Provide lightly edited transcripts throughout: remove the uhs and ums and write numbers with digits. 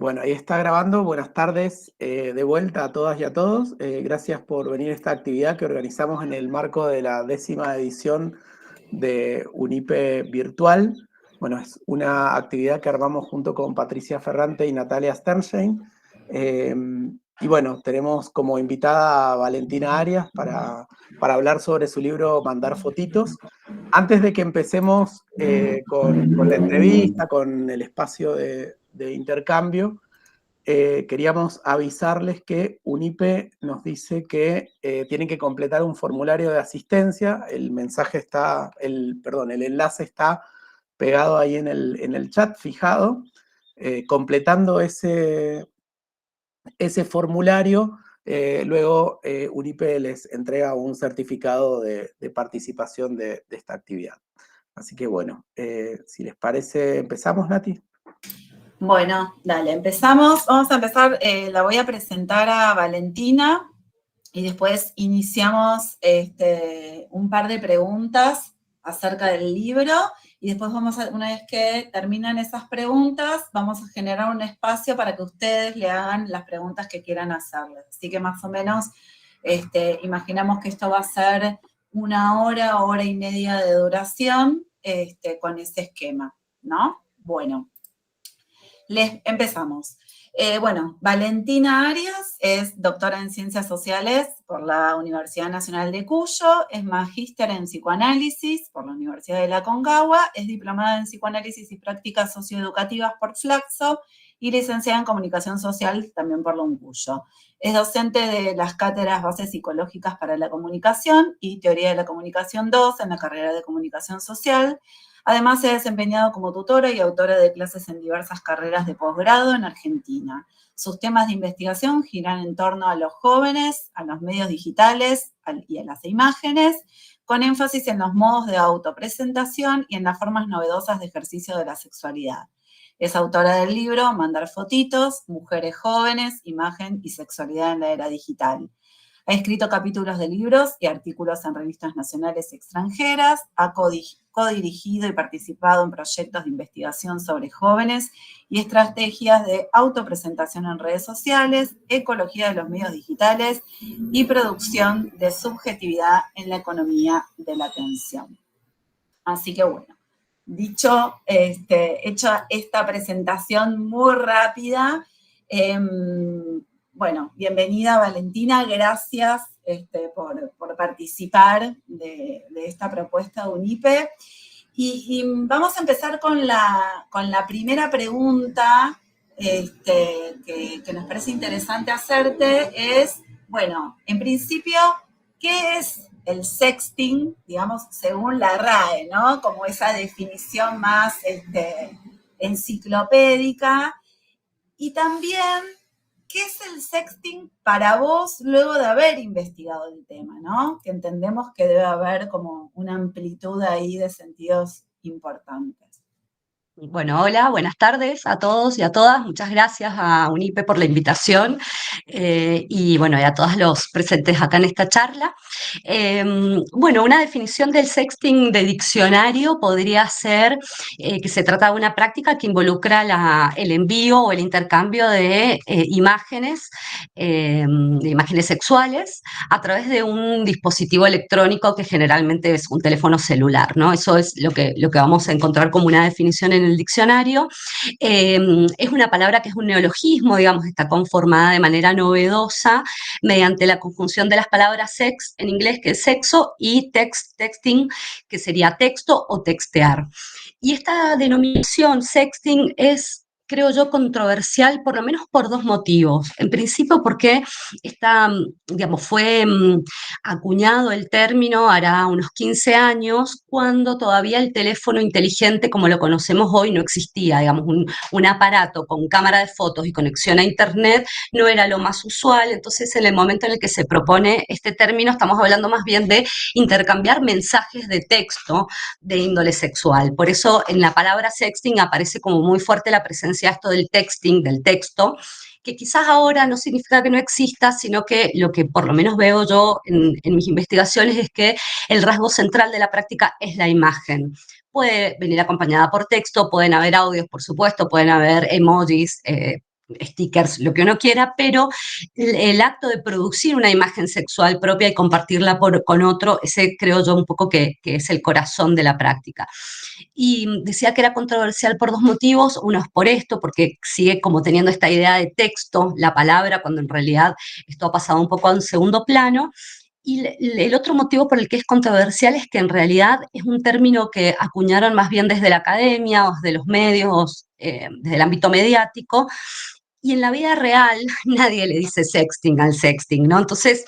Bueno, ahí está grabando. Buenas tardes de vuelta a todas y a todos. Gracias por venir a esta actividad que organizamos en el marco de la 10ª edición de UNIPE Virtual. Bueno, es una actividad que armamos junto con Patricia Ferrante y Natalia Sternstein. Y bueno, tenemos como invitada a Valentina Arias para hablar sobre su libro Mandar Fotitos. Antes de que empecemos con la entrevista, con el espacio de intercambio, queríamos avisarles que UNIPE nos dice que tienen que completar un formulario de asistencia. El mensaje está, el enlace está pegado ahí en el chat, fijado. Completando ese formulario, luego UNIPE les entrega un certificado de participación de esta actividad. Así que bueno, si les parece, ¿empezamos, Nati? Bueno, dale, empezamos. Vamos a empezar, la voy a presentar a Valentina y después iniciamos un par de preguntas acerca del libro y después una vez que terminan esas preguntas, vamos a generar un espacio para que ustedes le hagan las preguntas que quieran hacerles. Así que más o menos imaginamos que esto va a ser 1 hora y media de duración con ese esquema, ¿no? Bueno. Empezamos. Valentina Arias es doctora en Ciencias Sociales por la Universidad Nacional de Cuyo, es magíster en Psicoanálisis por la Universidad de la Aconcagua, es diplomada en Psicoanálisis y Prácticas Socioeducativas por Flaxo y licenciada en Comunicación Social también por la UNCUYO. Es docente de las cátedras Bases Psicológicas para la Comunicación y Teoría de la Comunicación 2 en la carrera de Comunicación Social. Además, se ha desempeñado como tutora y autora de clases en diversas carreras de posgrado en Argentina. Sus temas de investigación giran en torno a los jóvenes, a los medios digitales y a las imágenes, con énfasis en los modos de autopresentación y en las formas novedosas de ejercicio de la sexualidad. Es autora del libro Mandar Fotitos, Mujeres Jóvenes, Imagen y Sexualidad en la Era Digital. Ha escrito capítulos de libros y artículos en revistas nacionales y extranjeras, ha codirigido y participado en proyectos de investigación sobre jóvenes y estrategias de autopresentación en redes sociales, ecología de los medios digitales y producción de subjetividad en la economía de la atención. Así que bueno, hecha esta presentación muy rápida, bienvenida Valentina, gracias por participar de esta propuesta de UNIPE. Y vamos a empezar con la primera pregunta que nos parece interesante hacerte, es, bueno, en principio, ¿qué es el sexting, digamos, según la RAE, ¿no? Como esa definición más enciclopédica. Y también, ¿qué es el sexting para vos luego de haber investigado el tema, ¿no? Que entendemos que debe haber como una amplitud ahí de sentidos importantes. Bueno, hola, buenas tardes a todos y a todas. Muchas gracias a UNIPE por la invitación y bueno, y a todos los presentes acá en esta charla. Una definición del sexting de diccionario podría ser que se trata de una práctica que involucra el envío o el intercambio de imágenes sexuales a través de un dispositivo electrónico que generalmente es un teléfono celular, ¿no? Eso es lo que vamos a encontrar como una definición en el diccionario. Es una palabra que es un neologismo, digamos, está conformada de manera novedosa mediante la conjunción de las palabras sex, en inglés, que es sexo, y texting, que sería texto o textear. Y esta denominación sexting es, creo yo, controversial por lo menos por dos motivos. En principio porque fue acuñado el término hará unos 15 años, cuando todavía el teléfono inteligente como lo conocemos hoy no existía. Digamos, un aparato con cámara de fotos y conexión a internet no era lo más usual. Entonces, en el momento en el que se propone este término, estamos hablando más bien de intercambiar mensajes de texto de índole sexual. Por eso en la palabra sexting aparece como muy fuerte la presencia esto del texting, del texto, que quizás ahora no significa que no exista, sino que lo que por lo menos veo yo en mis investigaciones es que el rasgo central de la práctica es la imagen. Puede venir acompañada por texto, pueden haber audios, por supuesto, pueden haber emojis, stickers, lo que uno quiera, pero el acto de producir una imagen sexual propia y compartirla con otro, ese creo yo un poco que es el corazón de la práctica. Y decía que era controversial por dos motivos. Uno es por esto, porque sigue como teniendo esta idea de texto, la palabra, cuando en realidad esto ha pasado un poco a un segundo plano. Y el otro motivo por el que es controversial es que en realidad es un término que acuñaron más bien desde la academia o desde los medios, desde el ámbito mediático, y en la vida real nadie le dice sexting al sexting, ¿no? Entonces,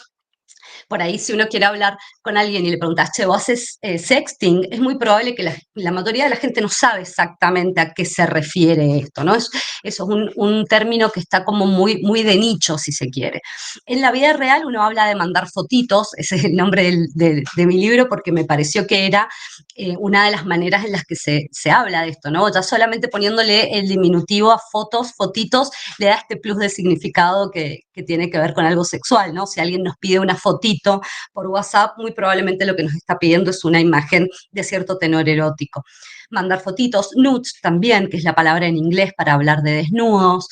por ahí si uno quiere hablar con alguien y le preguntas, che, ¿vos haces sexting? Es muy probable que la mayoría de la gente no sabe exactamente a qué se refiere esto, ¿no? Eso es un término que está como muy, muy de nicho, si se quiere. En la vida real uno habla de mandar fotitos, ese es el nombre de mi libro, porque me pareció que era una de las maneras en las que se habla de esto, ¿no? Ya solamente poniéndole el diminutivo a fotos, fotitos, le da este plus de significado que tiene que ver con algo sexual, ¿no? Si alguien nos pide una fotito por WhatsApp, muy probablemente lo que nos está pidiendo es una imagen de cierto tenor erótico. Mandar fotitos, nudes también, que es la palabra en inglés para hablar de desnudos.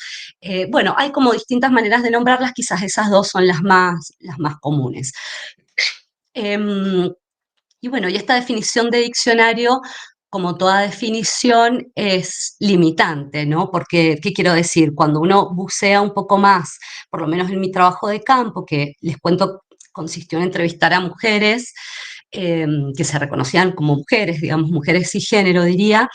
Bueno, hay como distintas maneras de nombrarlas, quizás esas dos son las más comunes. Y bueno, y esta definición de diccionario, como toda definición, es limitante, ¿no? Porque, ¿qué quiero decir? Cuando uno bucea un poco más, por lo menos en mi trabajo de campo, que les cuento, consistió en entrevistar a mujeres que se reconocían como mujeres, digamos, mujeres cisgénero, diría,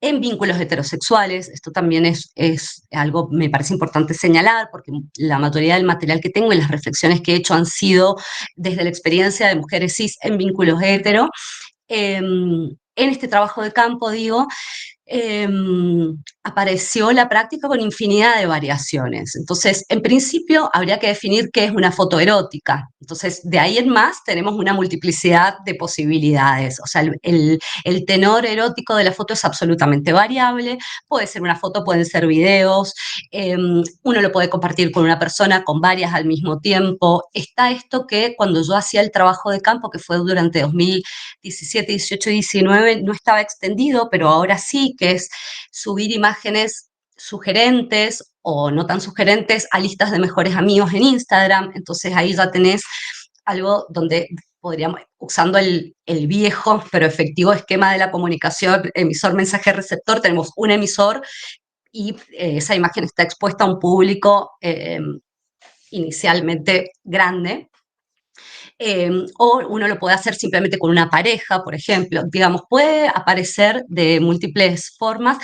en vínculos heterosexuales. Esto también es algo, me parece importante señalar, porque la mayoría del material que tengo y las reflexiones que he hecho han sido desde la experiencia de mujeres cis en vínculos hetero. En este trabajo de campo, digo, eh, apareció la práctica con infinidad de variaciones. Entonces, en principio, habría que definir qué es una foto erótica. Entonces, de ahí en más, tenemos una multiplicidad de posibilidades. O sea, el tenor erótico de la foto es absolutamente variable. Puede ser una foto, pueden ser videos. Uno lo puede compartir con una persona, con varias al mismo tiempo. Está esto que cuando yo hacía el trabajo de campo, que fue durante 2017, 18 y 19, no estaba extendido, pero ahora sí, que es subir imágenes sugerentes o no tan sugerentes a listas de mejores amigos en Instagram. Entonces ahí ya tenés algo donde podríamos, usando el viejo pero efectivo esquema de la comunicación, emisor, mensaje, receptor, tenemos un emisor y esa imagen está expuesta a un público inicialmente grande. O uno lo puede hacer simplemente con una pareja, por ejemplo. Digamos, puede aparecer de múltiples formas.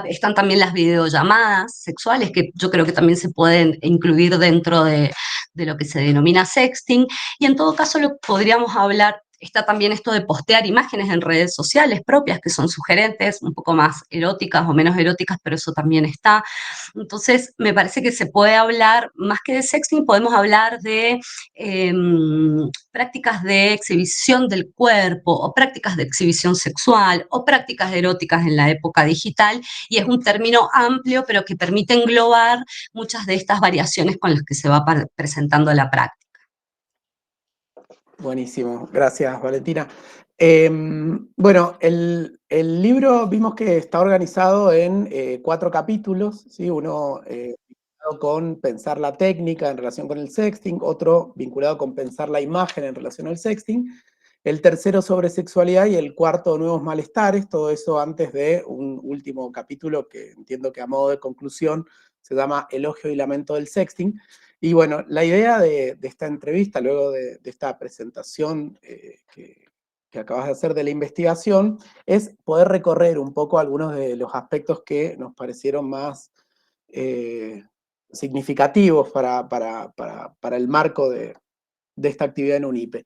Están también las videollamadas sexuales, que yo creo que también se pueden incluir dentro de lo que se denomina sexting. Y en todo caso, lo podríamos hablar. Está también esto de postear imágenes en redes sociales propias, que son sugerentes, un poco más eróticas o menos eróticas, pero eso también está. Entonces, me parece que se puede hablar, más que de sexting, podemos hablar de prácticas de exhibición del cuerpo o prácticas de exhibición sexual o prácticas eróticas en la época digital, y es un término amplio pero que permite englobar muchas de estas variaciones con las que se va presentando la práctica. Buenísimo, gracias Valentina. Bueno, el libro vimos que está organizado en 4 capítulos, ¿sí? Uno vinculado con pensar la técnica en relación con el sexting, otro vinculado con pensar la imagen en relación al sexting, el tercero sobre sexualidad y el cuarto nuevos malestares, todo eso antes de un último capítulo que entiendo que a modo de conclusión se llama Elogio y lamento del sexting. Y bueno, la idea de esta entrevista, luego de esta presentación que acabas de hacer de la investigación, es poder recorrer un poco algunos de los aspectos que nos parecieron más significativos para el marco de esta actividad en UNIPE.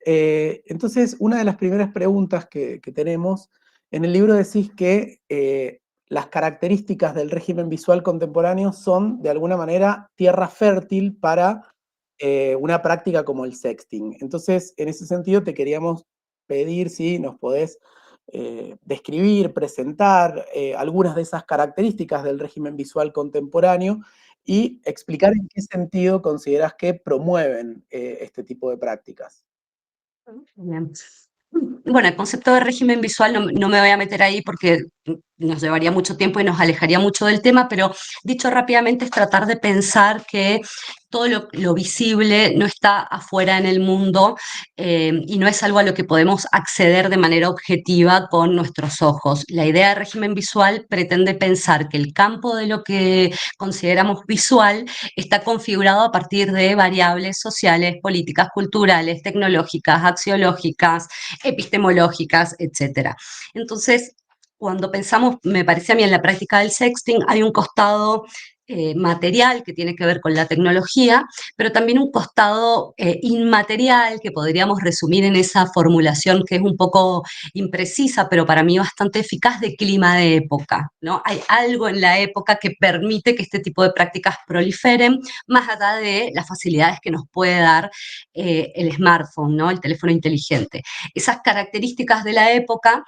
Entonces, una de las primeras preguntas que tenemos, en el libro decís que las características del régimen visual contemporáneo son, de alguna manera, tierra fértil para una práctica como el sexting. Entonces, en ese sentido, te queríamos pedir si nos podés describir, presentar algunas de esas características del régimen visual contemporáneo y explicar en qué sentido consideras que promueven este tipo de prácticas. Bien. Bueno, el concepto de régimen visual no me voy a meter ahí porque nos llevaría mucho tiempo y nos alejaría mucho del tema, pero dicho rápidamente es tratar de pensar que todo lo visible no está afuera en el mundo y no es algo a lo que podemos acceder de manera objetiva con nuestros ojos. La idea de régimen visual pretende pensar que el campo de lo que consideramos visual está configurado a partir de variables sociales, políticas, culturales, tecnológicas, axiológicas, epistemológicas, etc. Entonces, cuando pensamos, me parece a mí en la práctica del sexting, hay un costado material que tiene que ver con la tecnología, pero también un costado inmaterial que podríamos resumir en esa formulación que es un poco imprecisa, pero para mí bastante eficaz, de clima de época, ¿no? Hay algo en la época que permite que este tipo de prácticas proliferen, más allá de las facilidades que nos puede dar el smartphone, ¿no? El teléfono inteligente. Esas características de la época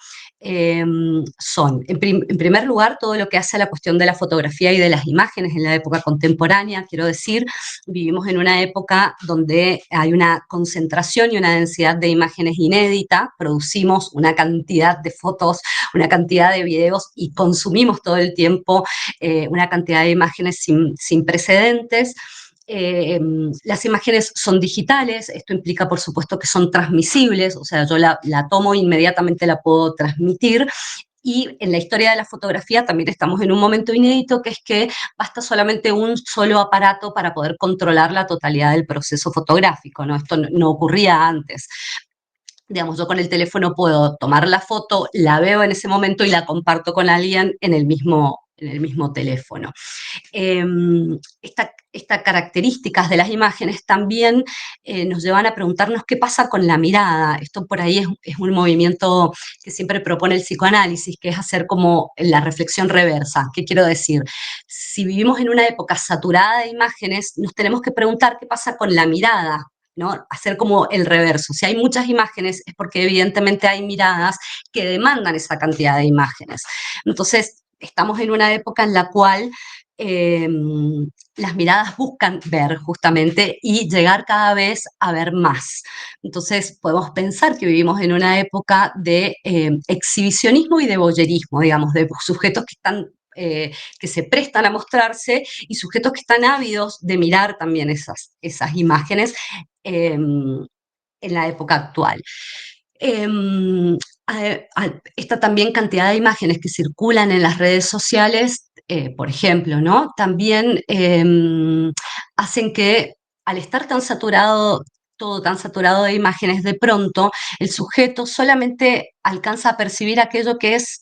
son, en primer lugar, todo lo que hace a la cuestión de la fotografía y de las imágenes en la época contemporánea. Quiero decir, vivimos en una época donde hay una concentración y una densidad de imágenes inédita, producimos una cantidad de fotos, una cantidad de videos y consumimos todo el tiempo una cantidad de imágenes sin precedentes. Las imágenes son digitales, esto implica por supuesto que son transmisibles, o sea, yo la tomo inmediatamente, la puedo transmitir. Y en la historia de la fotografía también estamos en un momento inédito, que es que basta solamente un solo aparato para poder controlar la totalidad del proceso fotográfico, ¿no? Esto no ocurría antes. Digamos, yo con el teléfono puedo tomar la foto, la veo en ese momento y la comparto con alguien en el mismo teléfono. Estas características de las imágenes también nos llevan a preguntarnos qué pasa con la mirada. Esto por ahí es un movimiento que siempre propone el psicoanálisis, que es hacer como la reflexión reversa. ¿Qué quiero decir? Si vivimos en una época saturada de imágenes, nos tenemos que preguntar qué pasa con la mirada, ¿no? Hacer como el reverso. Si hay muchas imágenes es porque evidentemente hay miradas que demandan esa cantidad de imágenes. Entonces, estamos en una época en la cual las miradas buscan ver justamente y llegar cada vez a ver más. Entonces podemos pensar que vivimos en una época de exhibicionismo y de voyerismo, digamos, de sujetos que están que se prestan a mostrarse y sujetos que están ávidos de mirar también esas imágenes en la época actual. Esta también cantidad de imágenes que circulan en las redes sociales, por ejemplo, ¿no? También hacen que al estar tan saturado, todo tan saturado de imágenes, de pronto el sujeto solamente alcanza a percibir aquello que es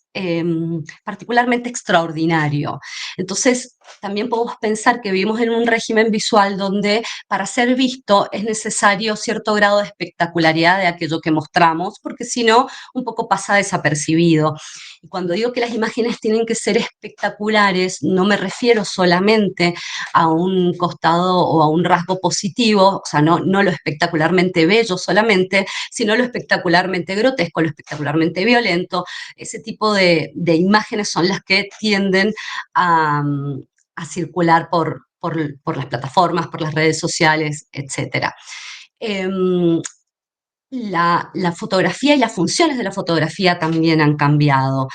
particularmente extraordinario. Entonces, también podemos pensar que vivimos en un régimen visual donde para ser visto es necesario cierto grado de espectacularidad de aquello que mostramos, porque si no, un poco pasa desapercibido. Y cuando digo que las imágenes tienen que ser espectaculares, no me refiero solamente a un costado o a un rasgo positivo, o sea, no lo espectacularmente bello solamente, sino lo espectacularmente grotesco, lo espectacularmente violento. Ese tipo de imágenes son las que tienden a circular por las plataformas, por las redes sociales, etc. La fotografía y las funciones de la fotografía también han cambiado.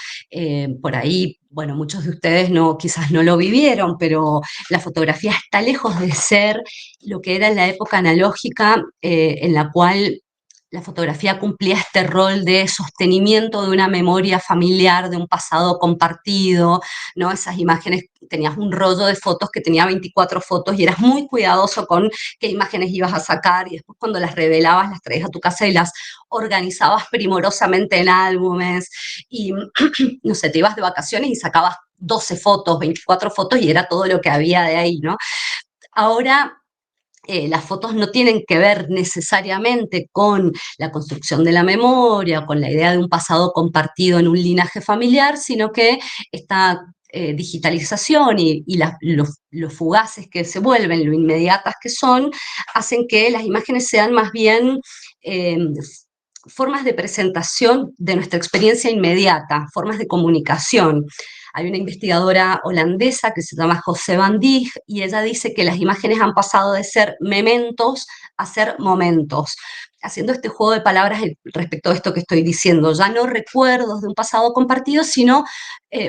Por ahí, bueno, muchos de ustedes quizás no lo vivieron, pero la fotografía está lejos de ser lo que era en la época analógica, en la cual la fotografía cumplía este rol de sostenimiento de una memoria familiar, de un pasado compartido, ¿no? Esas imágenes, tenías un rollo de fotos que tenía 24 fotos y eras muy cuidadoso con qué imágenes ibas a sacar, y después cuando las revelabas las traías a tu casa y las organizabas primorosamente en álbumes y, no sé, te ibas de vacaciones y sacabas 12 fotos, 24 fotos y era todo lo que había de ahí, ¿no? Ahora las fotos no tienen que ver necesariamente con la construcción de la memoria, con la idea de un pasado compartido en un linaje familiar, sino que esta digitalización y los fugaces que se vuelven, lo inmediatas que son, hacen que las imágenes sean más bien formas de presentación de nuestra experiencia inmediata, formas de comunicación. Hay una investigadora holandesa que se llama José van Dijk y ella dice que las imágenes han pasado de ser mementos a ser momentos. haciendo este juego de palabras respecto a esto que estoy diciendo, ya no recuerdos de un pasado compartido, sino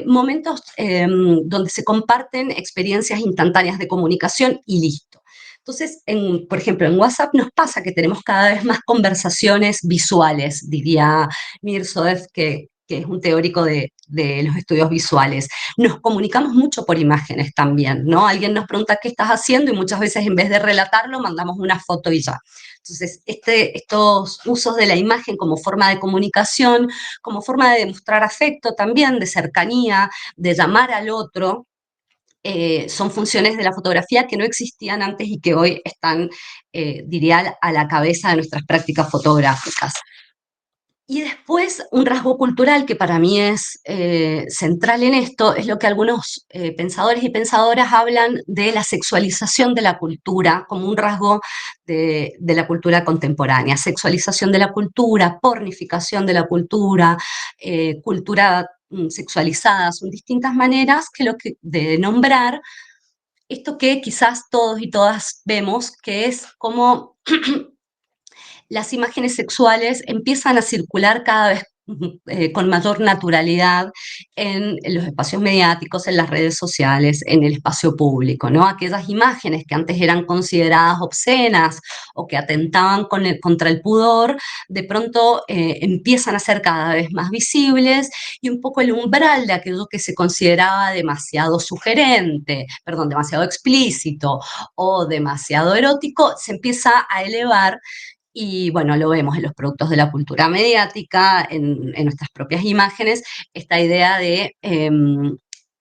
momentos donde se comparten experiencias instantáneas de comunicación y listo. Entonces, por ejemplo, en WhatsApp nos pasa que tenemos cada vez más conversaciones visuales, diría Mirzoeff, que es un teórico de los estudios visuales. Nos comunicamos mucho por imágenes también, ¿no? Alguien nos pregunta qué estás haciendo y muchas veces en vez de relatarlo mandamos una foto y ya. Entonces, estos usos de la imagen como forma de comunicación, como forma de demostrar afecto también, de cercanía, de llamar al otro, son funciones de la fotografía que no existían antes y que hoy están, diría, a la cabeza de nuestras prácticas fotográficas. Y después, un rasgo cultural que para mí es central en esto, es lo que algunos pensadores y pensadoras hablan de la sexualización de la cultura como un rasgo de la cultura contemporánea. Sexualización de la cultura, pornificación de la cultura, cultura sexualizada, son distintas maneras de nombrar esto que quizás todos y todas vemos, que es como las imágenes sexuales empiezan a circular cada vez con mayor naturalidad en los espacios mediáticos, en las redes sociales, en el espacio público, ¿no? Aquellas imágenes que antes eran consideradas obscenas o que atentaban contra el pudor, de pronto empiezan a ser cada vez más visibles y un poco el umbral de aquello que se consideraba demasiado sugerente, perdón, demasiado explícito o demasiado erótico, se empieza a elevar y bueno, lo vemos en los productos de la cultura mediática, en nuestras propias imágenes, esta idea de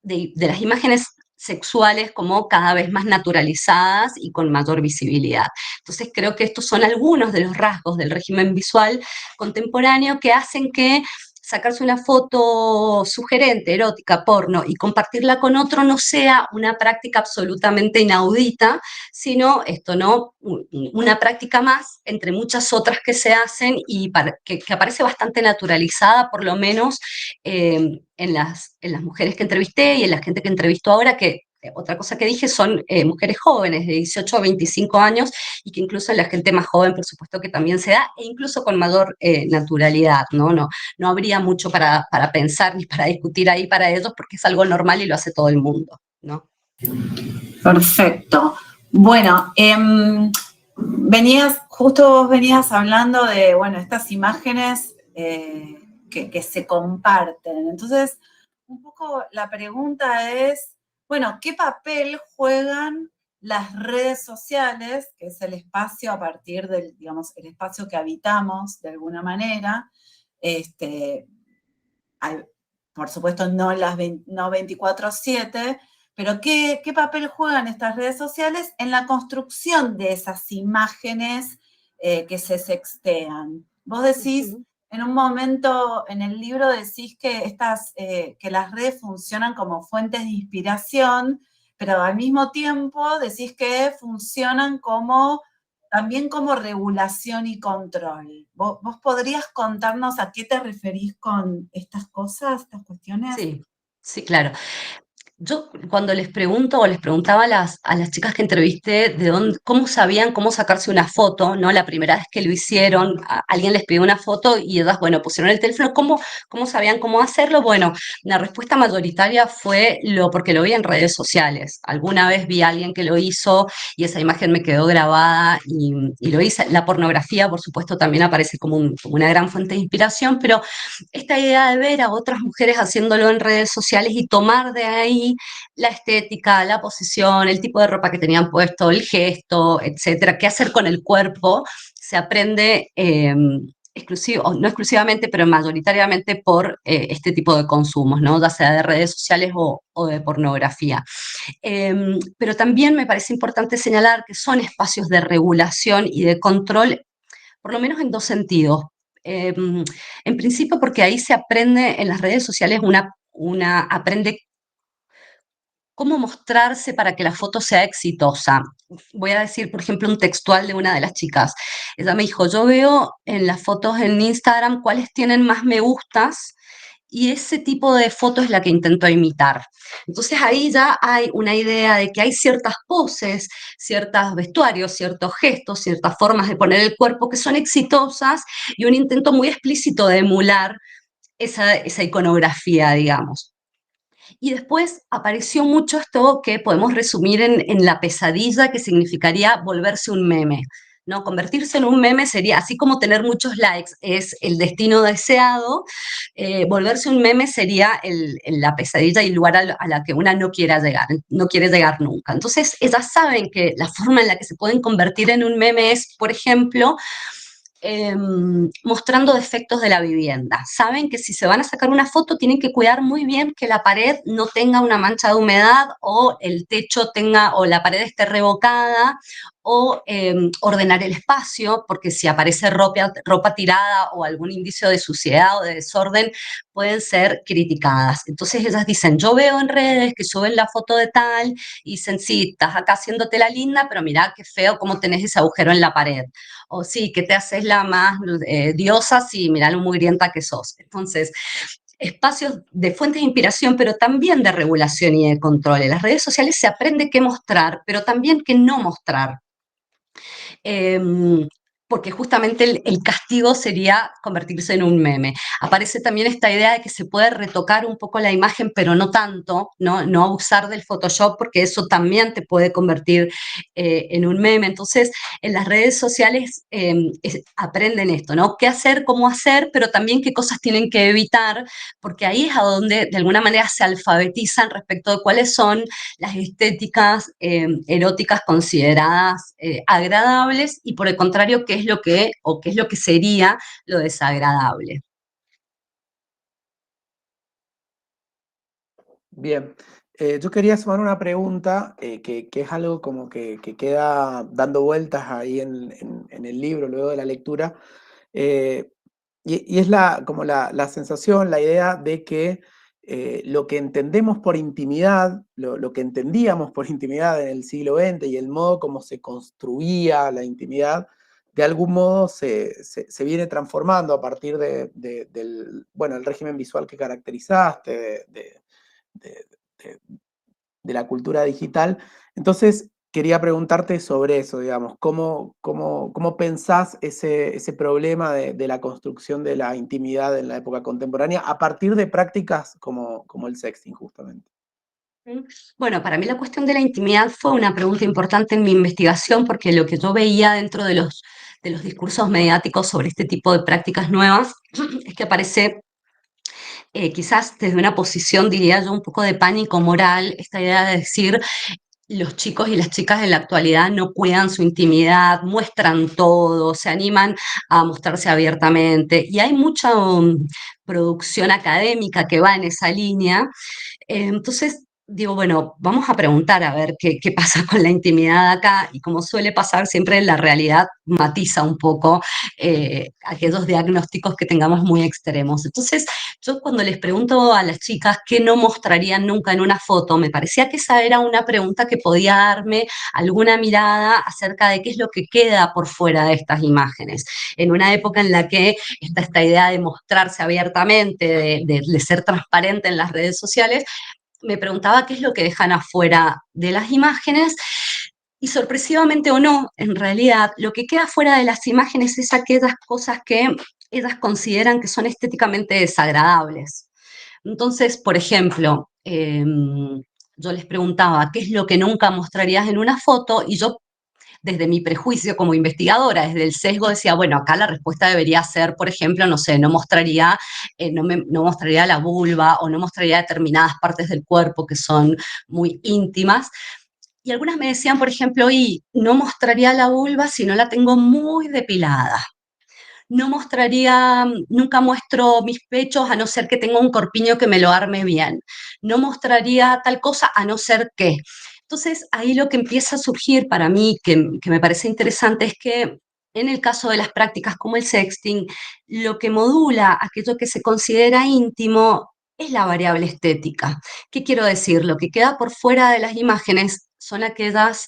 las imágenes sexuales como cada vez más naturalizadas y con mayor visibilidad. Entonces creo que estos son algunos de los rasgos del régimen visual contemporáneo que hacen que sacarse una foto sugerente, erótica, porno y compartirla con otro no sea una práctica absolutamente inaudita, sino esto, ¿no? Una práctica más entre muchas otras que se hacen y que aparece bastante naturalizada, por lo menos en las mujeres que entrevisté y en la gente que entrevisto ahora, que otra cosa que dije son mujeres jóvenes de 18 a 25 años y que incluso en la gente más joven, por supuesto que también se da, e incluso con mayor naturalidad, ¿no? No habría mucho para pensar ni para discutir ahí para ellos porque es algo normal y lo hace todo el mundo, ¿no? Perfecto. Bueno, justo vos venías hablando de, bueno, estas imágenes que se comparten. Entonces, un poco la pregunta es, bueno, ¿qué papel juegan las redes sociales, que es el espacio a partir del, digamos, el espacio que habitamos de alguna manera? Por supuesto, no 24/7, pero ¿qué papel juegan estas redes sociales en la construcción de esas imágenes que se sextean? Vos decís, en un momento en el libro decís que las redes funcionan como fuentes de inspiración, pero al mismo tiempo decís que funcionan también como regulación y control. ¿Vos podrías contarnos a qué te referís con estas cosas, estas cuestiones? Sí, claro. Yo cuando les pregunto o les preguntaba a las chicas que entrevisté cómo sabían cómo sacarse una foto, ¿no? La primera vez que lo hicieron, alguien les pidió una foto y ellas, bueno, pusieron el teléfono, ¿cómo sabían cómo hacerlo? Bueno, la respuesta mayoritaria fue porque lo vi en redes sociales. Alguna vez vi a alguien que lo hizo y esa imagen me quedó grabada y lo hice. La pornografía, por supuesto, también aparece como una gran fuente de inspiración, pero esta idea de ver a otras mujeres haciéndolo en redes sociales y tomar de ahí la estética, la posición, el tipo de ropa que tenían puesto, el gesto, etcétera, qué hacer con el cuerpo, se aprende no exclusivamente, pero mayoritariamente por este tipo de consumos, ¿no? Ya sea de redes sociales o de pornografía. Pero también me parece importante señalar que son espacios de regulación y de control, por lo menos en dos sentidos. En principio, porque ahí se aprende en las redes sociales, aprende cómo mostrarse para que la foto sea exitosa. Voy a decir, por ejemplo, un textual de una de las chicas. Ella me dijo, yo veo en las fotos en Instagram cuáles tienen más me gustas y ese tipo de foto es la que intento imitar. Entonces ahí ya hay una idea de que hay ciertas poses, ciertos vestuarios, ciertos gestos, ciertas formas de poner el cuerpo que son exitosas y un intento muy explícito de emular esa iconografía, digamos. Y después apareció mucho esto que podemos resumir en la pesadilla, que significaría volverse un meme. ¿No? Convertirse en un meme sería, así como tener muchos likes es el destino deseado, volverse un meme sería la pesadilla y el lugar a la que una no quiera llegar, no quiere llegar nunca. Entonces, ellas saben que la forma en la que se pueden convertir en un meme es, por ejemplo, mostrando defectos de la vivienda. Saben que si se van a sacar una foto tienen que cuidar muy bien que la pared no tenga una mancha de humedad o el techo tenga o la pared esté revocada o ordenar el espacio, porque si aparece ropa tirada o algún indicio de suciedad o de desorden, pueden ser criticadas. Entonces ellas dicen, yo veo en redes que suben la foto de tal y dicen, sí, estás acá haciéndote la linda, pero mirá qué feo cómo tenés ese agujero en la pared. O sí, que te haces la más diosa, sí, mirá lo mugrienta que sos. Entonces, espacios de fuentes de inspiración, pero también de regulación y de control. En las redes sociales se aprende qué mostrar, pero también qué no mostrar. Porque justamente el castigo sería convertirse en un meme. Aparece también esta idea de que se puede retocar un poco la imagen, pero no tanto, no abusar del Photoshop, porque eso también te puede convertir en un meme. Entonces, en las redes sociales aprenden esto, ¿no? Qué hacer, cómo hacer, pero también qué cosas tienen que evitar, porque ahí es a donde de alguna manera se alfabetizan respecto de cuáles son las estéticas eróticas consideradas agradables y por el contrario, qué es lo que, o qué es lo que sería lo desagradable. Bien, yo quería sumar una pregunta que es algo como que queda dando vueltas ahí en el libro luego de la lectura, eh, y es como la sensación, la idea de que lo que entendemos por intimidad, lo que entendíamos por intimidad en el siglo XX y el modo como se construía la intimidad, de algún modo se viene transformando a partir del, bueno, el régimen visual que caracterizaste, de, de- de la cultura digital. Entonces, quería preguntarte sobre eso, digamos, ¿cómo pensás ese problema de la construcción de la intimidad en la época contemporánea a partir de prácticas como el sexting, justamente? Bueno, para mí la cuestión de la intimidad fue una pregunta importante en mi investigación porque lo que yo veía dentro de los discursos mediáticos sobre este tipo de prácticas nuevas es que aparece quizás desde una posición, diría yo, un poco de pánico moral, esta idea de decir, los chicos y las chicas en la actualidad no cuidan su intimidad, muestran todo, se animan a mostrarse abiertamente y hay mucha producción académica que va en esa línea. Entonces, digo, bueno, vamos a preguntar a ver qué pasa con la intimidad acá y como suele pasar siempre la realidad matiza un poco aquellos diagnósticos que tengamos muy extremos. Entonces, yo cuando les pregunto a las chicas qué no mostrarían nunca en una foto, me parecía que esa era una pregunta que podía darme alguna mirada acerca de qué es lo que queda por fuera de estas imágenes. En una época en la que está esta idea de mostrarse abiertamente, de ser transparente en las redes sociales, me preguntaba qué es lo que dejan afuera de las imágenes y sorpresivamente o no, en realidad, lo que queda fuera de las imágenes es aquellas cosas que ellas consideran que son estéticamente desagradables. Entonces, por ejemplo, yo les preguntaba qué es lo que nunca mostrarías en una foto y yo desde mi prejuicio como investigadora, desde el sesgo, decía, bueno, acá la respuesta debería ser, por ejemplo, no sé, no mostraría la vulva o no mostraría determinadas partes del cuerpo que son muy íntimas. Y algunas me decían, por ejemplo, y no mostraría la vulva si no la tengo muy depilada. No mostraría, nunca muestro mis pechos a no ser que tenga un corpiño que me lo arme bien. No mostraría tal cosa a no ser que. Entonces, ahí lo que empieza a surgir para mí, que me parece interesante, es que en el caso de las prácticas como el sexting, lo que modula aquello que se considera íntimo es la variable estética. ¿Qué quiero decir? Lo que queda por fuera de las imágenes son aquellos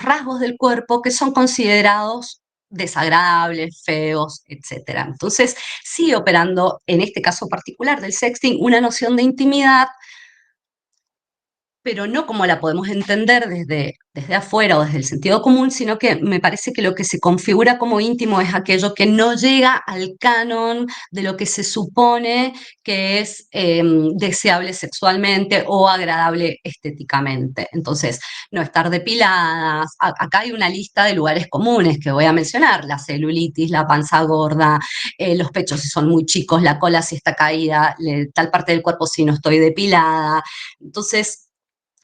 rasgos del cuerpo que son considerados desagradables, feos, etcétera. Entonces, sigue operando, en este caso particular del sexting, una noción de intimidad, pero no como la podemos entender desde afuera o desde el sentido común, sino que me parece que lo que se configura como íntimo es aquello que no llega al canon de lo que se supone que es deseable sexualmente o agradable estéticamente. Entonces, no estar depiladas. Acá hay una lista de lugares comunes que voy a mencionar: la celulitis, la panza gorda, los pechos si son muy chicos, la cola si está caída, tal parte del cuerpo si no estoy depilada. Entonces,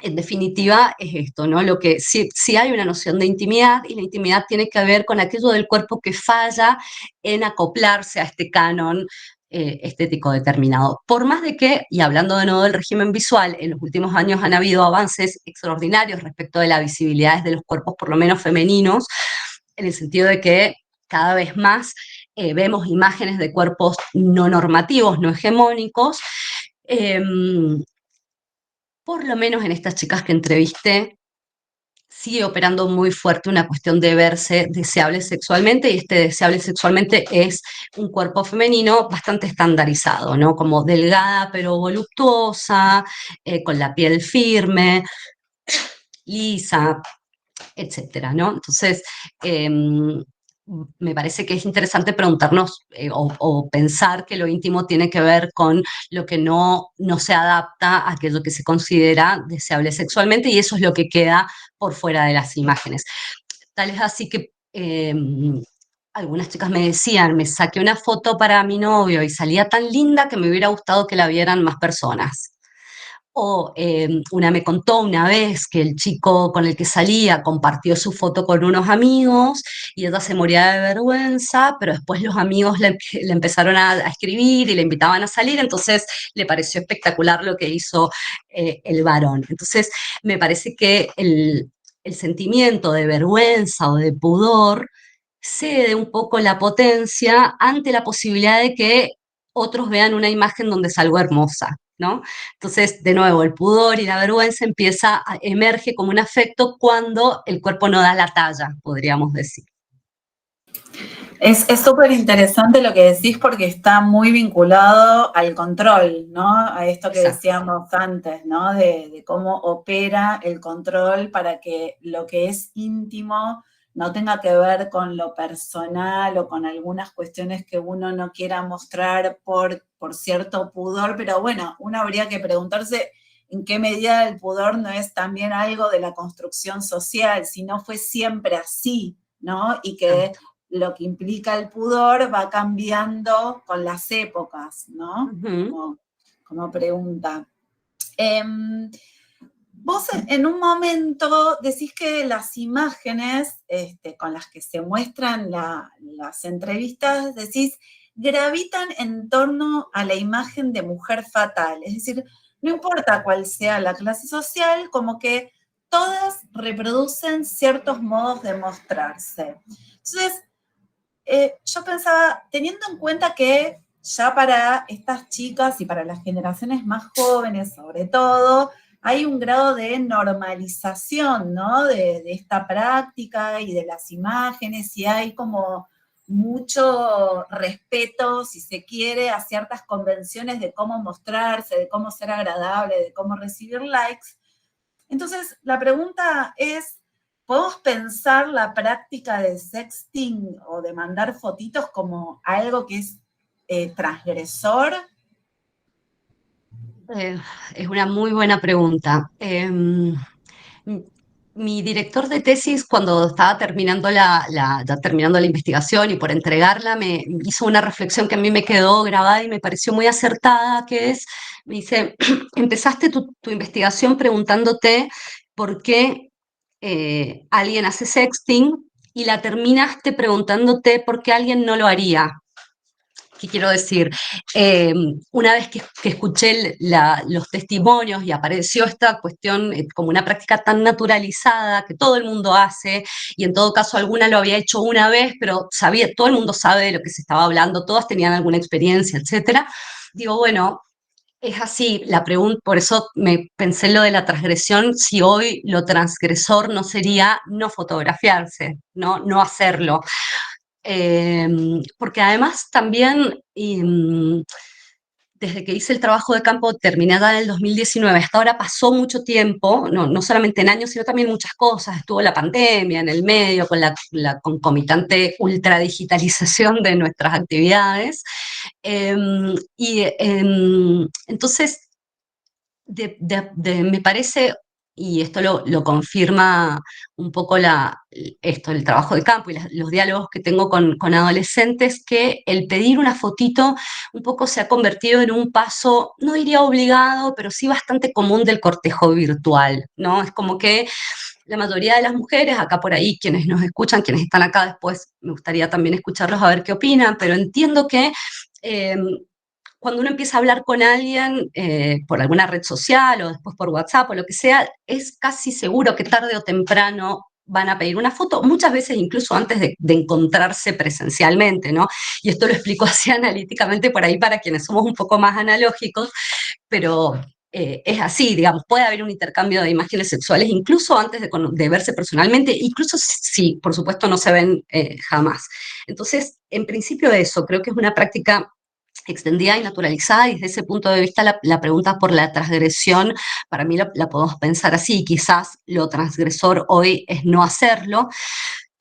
en definitiva, es esto, ¿no? Lo que sí hay una noción de intimidad, y la intimidad tiene que ver con aquello del cuerpo que falla en acoplarse a este canon estético determinado. Por más de que, y hablando de nuevo del régimen visual, en los últimos años han habido avances extraordinarios respecto de la visibilidad de los cuerpos, por lo menos femeninos, en el sentido de que cada vez más vemos imágenes de cuerpos no normativos, no hegemónicos. Por lo menos en estas chicas que entrevisté, sigue operando muy fuerte una cuestión de verse deseable sexualmente, y este deseable sexualmente es un cuerpo femenino bastante estandarizado, ¿no? Como delgada pero voluptuosa, con la piel firme, lisa, etcétera, ¿no? Entonces, me parece que es interesante preguntarnos o pensar que lo íntimo tiene que ver con lo que no se adapta a aquello que se considera deseable sexualmente, y eso es lo que queda por fuera de las imágenes. Tal es así que algunas chicas me decían: me saqué una foto para mi novio y salía tan linda que me hubiera gustado que la vieran más personas. O una me contó una vez que el chico con el que salía compartió su foto con unos amigos y ella se moría de vergüenza, pero después los amigos le empezaron a escribir y le invitaban a salir, entonces le pareció espectacular lo que hizo el varón. Entonces, me parece que el sentimiento de vergüenza o de pudor cede un poco la potencia ante la posibilidad de que otros vean una imagen donde salgo hermosa, ¿no? Entonces, de nuevo, el pudor y la vergüenza emerge como un afecto cuando el cuerpo no da la talla, podríamos decir. Es súper interesante lo que decís, porque está muy vinculado al control, ¿no? A esto que decíamos antes, ¿no? De cómo opera el control para que lo que es íntimo no tenga que ver con lo personal o con algunas cuestiones que uno no quiera mostrar por cierto pudor, pero bueno, uno habría que preguntarse en qué medida el pudor no es también algo de la construcción social, si no fue siempre así, ¿no? Y que lo que implica el pudor va cambiando con las épocas, ¿no? Como pregunta. Vos en un momento decís que las imágenes con las que se muestran las entrevistas, decís, gravitan en torno a la imagen de mujer fatal. Es decir, no importa cuál sea la clase social, como que todas reproducen ciertos modos de mostrarse. Entonces, yo pensaba, teniendo en cuenta que ya para estas chicas y para las generaciones más jóvenes, sobre todo, hay un grado de normalización, ¿no? De esta práctica y de las imágenes, y hay como mucho respeto, si se quiere, a ciertas convenciones de cómo mostrarse, de cómo ser agradable, de cómo recibir likes. Entonces, la pregunta es, ¿podemos pensar la práctica de sexting o de mandar fotitos como algo que es transgresor? Es una muy buena pregunta. Mi director de tesis, cuando estaba terminando ya terminando la investigación y por entregarla, me hizo una reflexión que a mí me quedó grabada y me pareció muy acertada, que es, me dice: empezaste tu investigación preguntándote por qué alguien hace sexting, y la terminaste preguntándote por qué alguien no lo haría. ¿Qué quiero decir? Una vez que escuché los testimonios y apareció esta cuestión como una práctica tan naturalizada que todo el mundo hace, y en todo caso alguna lo había hecho una vez, pero todo el mundo sabe de lo que se estaba hablando, todas tenían alguna experiencia, etcétera. Digo, bueno, es así, la pregunta, por eso me pensé en lo de la transgresión, si hoy lo transgresor no sería no fotografiarse, no hacerlo. porque además también, desde que hice el trabajo de campo terminada en el 2019, hasta ahora pasó mucho tiempo, no solamente en años, sino también muchas cosas. Estuvo la pandemia en el medio, con la concomitante ultradigitalización de nuestras actividades. Entonces, me parece, y esto lo confirma un poco el trabajo de campo y los diálogos que tengo con adolescentes, que el pedir una fotito un poco se ha convertido en un paso, no diría obligado, pero sí bastante común del cortejo virtual, ¿no? Es como que la mayoría de las mujeres, acá por ahí, quienes nos escuchan, quienes están acá después, me gustaría también escucharlos a ver qué opinan, pero entiendo que eh, cuando uno empieza a hablar con alguien por alguna red social o después por WhatsApp o lo que sea, es casi seguro que tarde o temprano van a pedir una foto, muchas veces incluso antes de encontrarse presencialmente, ¿no? Y esto lo explico así analíticamente por ahí para quienes somos un poco más analógicos, pero es así, digamos, puede haber un intercambio de imágenes sexuales incluso antes de verse personalmente, incluso si, por supuesto, no se ven jamás. Entonces, en principio eso, creo que es una práctica extendida y naturalizada, y desde ese punto de vista la pregunta por la transgresión, para mí la podemos pensar así, quizás lo transgresor hoy es no hacerlo,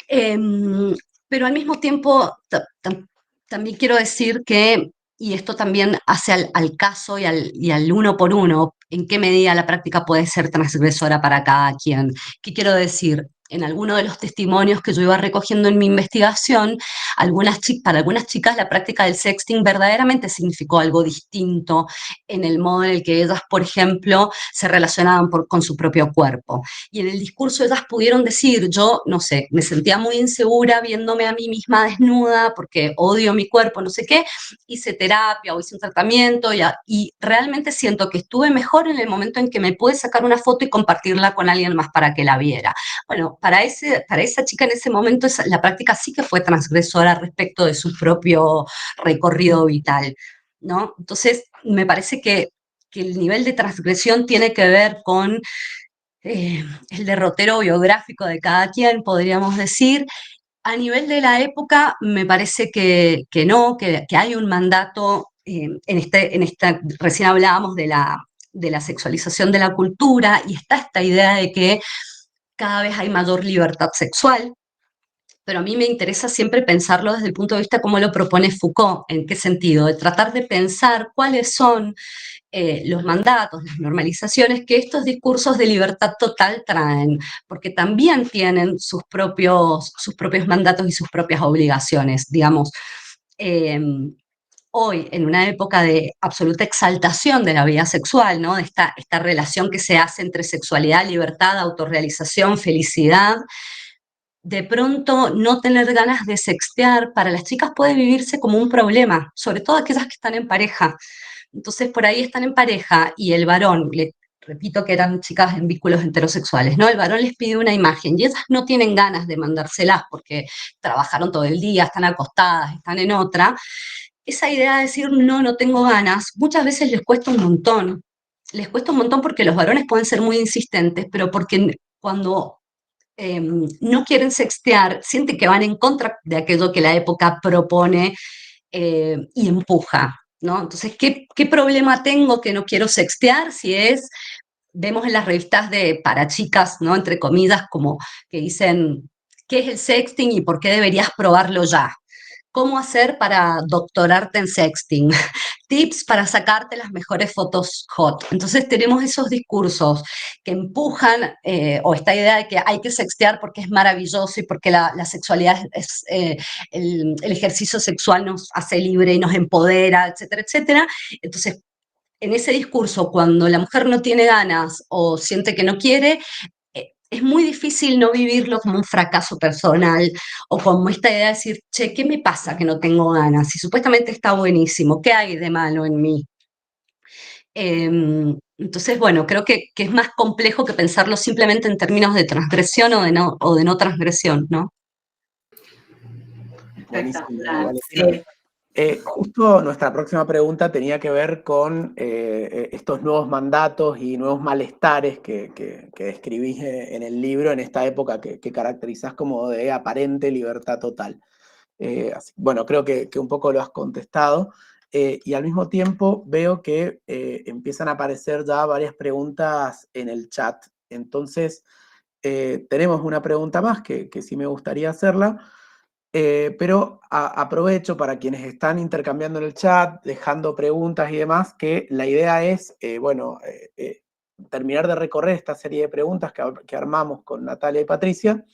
pero al mismo tiempo también quiero decir que, y esto también hace al caso y al uno por uno, en qué medida la práctica puede ser transgresora para cada quien. ¿Qué quiero decir? En algunos de los testimonios que yo iba recogiendo en mi investigación, para algunas chicas la práctica del sexting verdaderamente significó algo distinto en el modo en el que ellas, por ejemplo, se relacionaban con su propio cuerpo. Y en el discurso ellas pudieron decir, yo, no sé, me sentía muy insegura viéndome a mí misma desnuda porque odio mi cuerpo, no sé qué, hice terapia o hice un tratamiento y realmente siento que estuve mejor en el momento en que me pude sacar una foto y compartirla con alguien más para que la viera. Bueno, para esa chica en ese momento la práctica sí que fue transgresora respecto de su propio recorrido vital, ¿no? Entonces, me parece que el nivel de transgresión tiene que ver con el derrotero biográfico de cada quien, podríamos decir. A nivel de la época, me parece que no, que hay un mandato, recién hablábamos de la sexualización de la cultura, y está esta idea de que cada vez hay mayor libertad sexual, pero a mí me interesa siempre pensarlo desde el punto de vista como lo propone Foucault. ¿En qué sentido? De tratar de pensar cuáles son los mandatos, las normalizaciones que estos discursos de libertad total traen, porque también tienen sus propios mandatos y sus propias obligaciones. Digamos, hoy, en una época de absoluta exaltación de la vida sexual, ¿no? Esta relación que se hace entre sexualidad, libertad, autorrealización, felicidad, de pronto no tener ganas de sextear para las chicas puede vivirse como un problema, sobre todo aquellas que están en pareja. Entonces, por ahí están en pareja y el varón, repito que eran chicas en vínculos heterosexuales, ¿no? El varón les pide una imagen y ellas no tienen ganas de mandárselas porque trabajaron todo el día, están acostadas, están en otra. Esa idea de decir, no tengo ganas, muchas veces les cuesta un montón. Les cuesta un montón porque los varones pueden ser muy insistentes, pero porque cuando no quieren sextear, sienten que van en contra de aquello que la época propone y empuja, ¿no? Entonces, ¿qué problema tengo que no quiero sextear si vemos en las revistas para chicas, ¿no? Entre comillas, como que dicen, ¿qué es el sexting y por qué deberías probarlo ya? ¿Cómo hacer para doctorarte en sexting? Tips para sacarte las mejores fotos hot. Entonces tenemos esos discursos que empujan, o esta idea de que hay que sextear porque es maravilloso y porque la sexualidad el ejercicio sexual nos hace libre y nos empodera, etcétera, etcétera. Entonces, en ese discurso, cuando la mujer no tiene ganas o siente que no quiere, es muy difícil no vivirlo como un fracaso personal o como esta idea de decir, che, ¿qué me pasa que no tengo ganas? Y supuestamente está buenísimo, ¿qué hay de malo en mí? Entonces, bueno, creo que es más complejo que pensarlo simplemente en términos de transgresión o de no transgresión, ¿no? Buenísimo, Espectacular, Valentina. sí. Justo nuestra próxima pregunta tenía que ver con estos nuevos mandatos y nuevos malestares que describís en el libro en esta época que caracterizás como de aparente libertad total. Bueno, creo que un poco lo has contestado. Y al mismo tiempo veo que empiezan a aparecer ya varias preguntas en el chat. Entonces, tenemos una pregunta más que sí me gustaría hacerla, pero aprovecho para quienes están intercambiando en el chat, dejando preguntas y demás, que la idea es, terminar de recorrer esta serie de preguntas que armamos con Natalia y Patricia,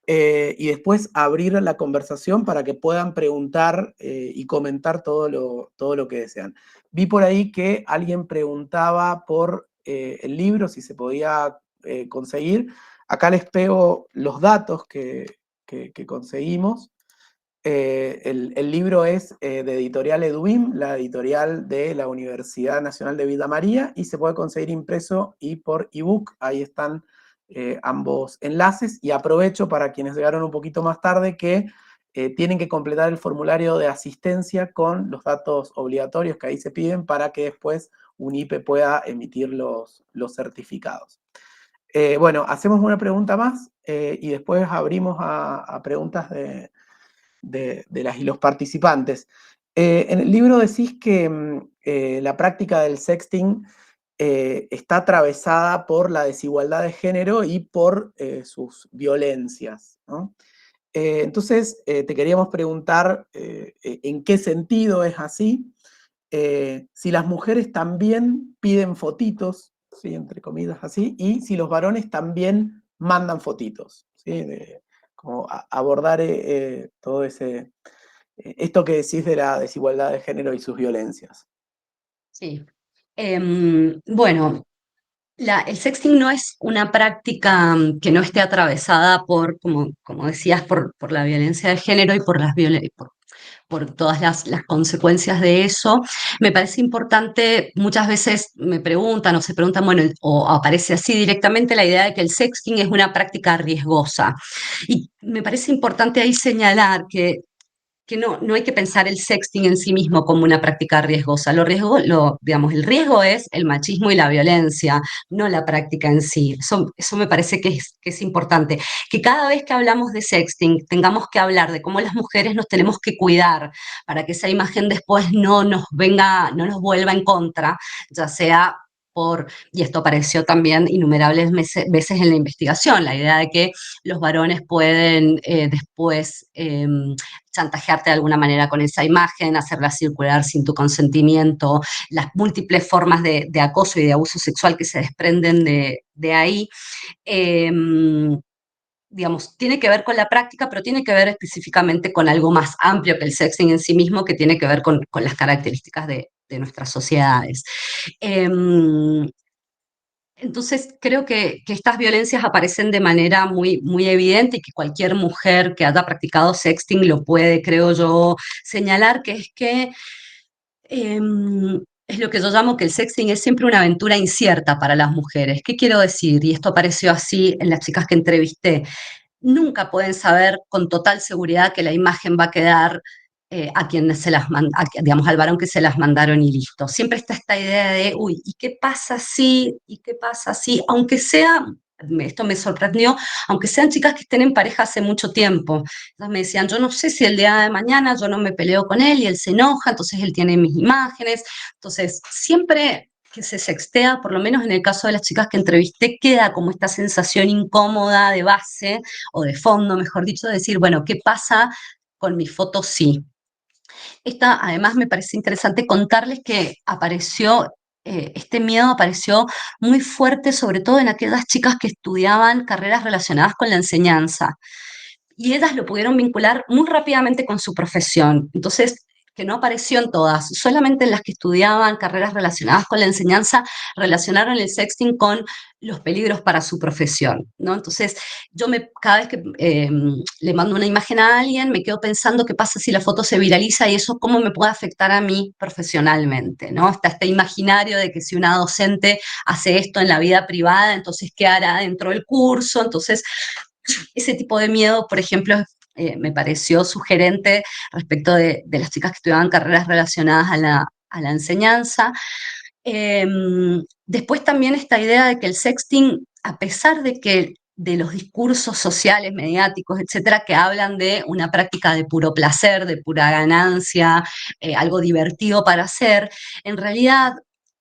y después abrir la conversación para que puedan preguntar y comentar todo lo que desean. Vi por ahí que alguien preguntaba por el libro, si se podía conseguir. Acá les pego los datos que conseguimos. El libro es de Editorial Edubim, la editorial de la Universidad Nacional de Villa María, y se puede conseguir impreso y por ebook. Ahí están ambos enlaces. Y aprovecho para quienes llegaron un poquito más tarde que tienen que completar el formulario de asistencia con los datos obligatorios que ahí se piden para que después UNIPE pueda emitir los certificados. Bueno, hacemos una pregunta más y después abrimos a preguntas de las y los participantes. En el libro decís que la práctica del sexting está atravesada por la desigualdad de género y por sus violencias, ¿no? Entonces, te queríamos preguntar en qué sentido es así, si las mujeres también piden fotitos, ¿sí? Entre comillas así, y si los varones también mandan fotitos, ¿sí? Como abordar todo esto que decís de la desigualdad de género y sus violencias. Sí. Bueno, el sexting no es una práctica que no esté atravesada por, como decías, por la violencia de género y por todas las consecuencias de eso. Me parece importante, muchas veces me preguntan o se preguntan, bueno, o aparece así directamente la idea de que el sexting es una práctica riesgosa. Y me parece importante ahí señalar que no hay que pensar el sexting en sí mismo como una práctica riesgosa. Digamos, el riesgo es el machismo y la violencia, no la práctica en sí. Eso me parece que es importante. Que cada vez que hablamos de sexting tengamos que hablar de cómo las mujeres nos tenemos que cuidar para que esa imagen después no nos vuelva en contra, ya sea y esto apareció también innumerables veces en la investigación, la idea de que los varones pueden después chantajearte de alguna manera con esa imagen, hacerla circular sin tu consentimiento, las múltiples formas de acoso y de abuso sexual que se desprenden de ahí. Digamos, tiene que ver con la práctica, pero tiene que ver específicamente con algo más amplio que el sexting en sí mismo, que tiene que ver con las características de nuestras sociedades. Entonces, creo que estas violencias aparecen de manera muy evidente y que cualquier mujer que haya practicado sexting lo puede, creo yo, señalar, que es que es lo que yo llamo que el sexting es siempre una aventura incierta para las mujeres. ¿Qué quiero decir? Y esto apareció así en las chicas que entrevisté. Nunca pueden saber con total seguridad que la imagen va a quedar a quien se las digamos, al varón que se las mandaron y listo. Siempre está esta idea de, uy, ¿y qué pasa si? ¿Y qué pasa si? Aunque sea, esto me sorprendió, aunque sean chicas que estén en pareja hace mucho tiempo. Entonces me decían, yo no sé si el día de mañana yo no me peleo con él y él se enoja, entonces él tiene mis imágenes. Entonces, siempre que se sextea, por lo menos en el caso de las chicas que entrevisté, queda como esta sensación incómoda de base, o de fondo, mejor dicho, de decir, bueno, ¿qué pasa con mi foto? Sí. Además, me parece interesante contarles que este miedo apareció muy fuerte, sobre todo en aquellas chicas que estudiaban carreras relacionadas con la enseñanza. Y ellas lo pudieron vincular muy rápidamente con su profesión. Entonces, que no apareció en todas, solamente en las que estudiaban carreras relacionadas con la enseñanza, relacionaron el sexting con los peligros para su profesión, ¿no? Entonces, cada vez que le mando una imagen a alguien, me quedo pensando qué pasa si la foto se viraliza y eso cómo me puede afectar a mí profesionalmente, ¿no? Está este imaginario de que si una docente hace esto en la vida privada, entonces, ¿qué hará dentro del curso? Entonces, ese tipo de miedo, por ejemplo, me pareció sugerente respecto de las chicas que estudiaban carreras relacionadas a la enseñanza. Después también esta idea de que el sexting, a pesar de que de los discursos sociales, mediáticos, etcétera, que hablan de una práctica de puro placer, de pura ganancia, algo divertido para hacer. En realidad,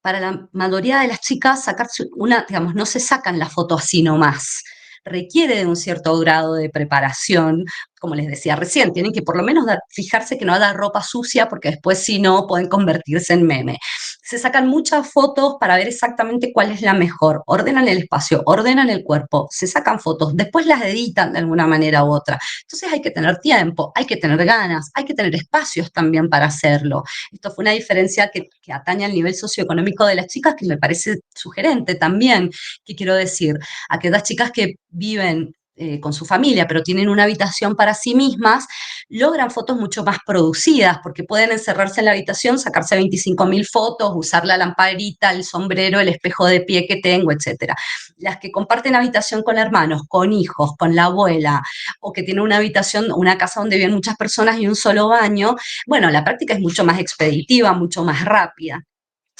para la mayoría de las chicas, sacarse una, digamos, no se sacan la foto así nomás. Requiere de un cierto grado de preparación, como les decía recién, tienen que por lo menos fijarse que no haya ropa sucia, porque después si no pueden convertirse en meme. Se sacan muchas fotos para ver exactamente cuál es la mejor, ordenan el espacio, ordenan el cuerpo, se sacan fotos, después las editan de alguna manera u otra. Entonces hay que tener tiempo, hay que tener ganas, hay que tener espacios también para hacerlo. Esto fue una diferencia que atañe al nivel socioeconómico de las chicas, que me parece sugerente también. ¿Qué quiero decir? Aquellas chicas que viven con su familia, pero tienen una habitación para sí mismas, logran fotos mucho más producidas, porque pueden encerrarse en la habitación, sacarse 25.000 fotos, usar la lamparita, el sombrero, el espejo de pie que tengo, etc. Las que comparten habitación con hermanos, con hijos, con la abuela, o que tienen una habitación, una casa donde viven muchas personas y un solo baño, bueno, la práctica es mucho más expeditiva, mucho más rápida.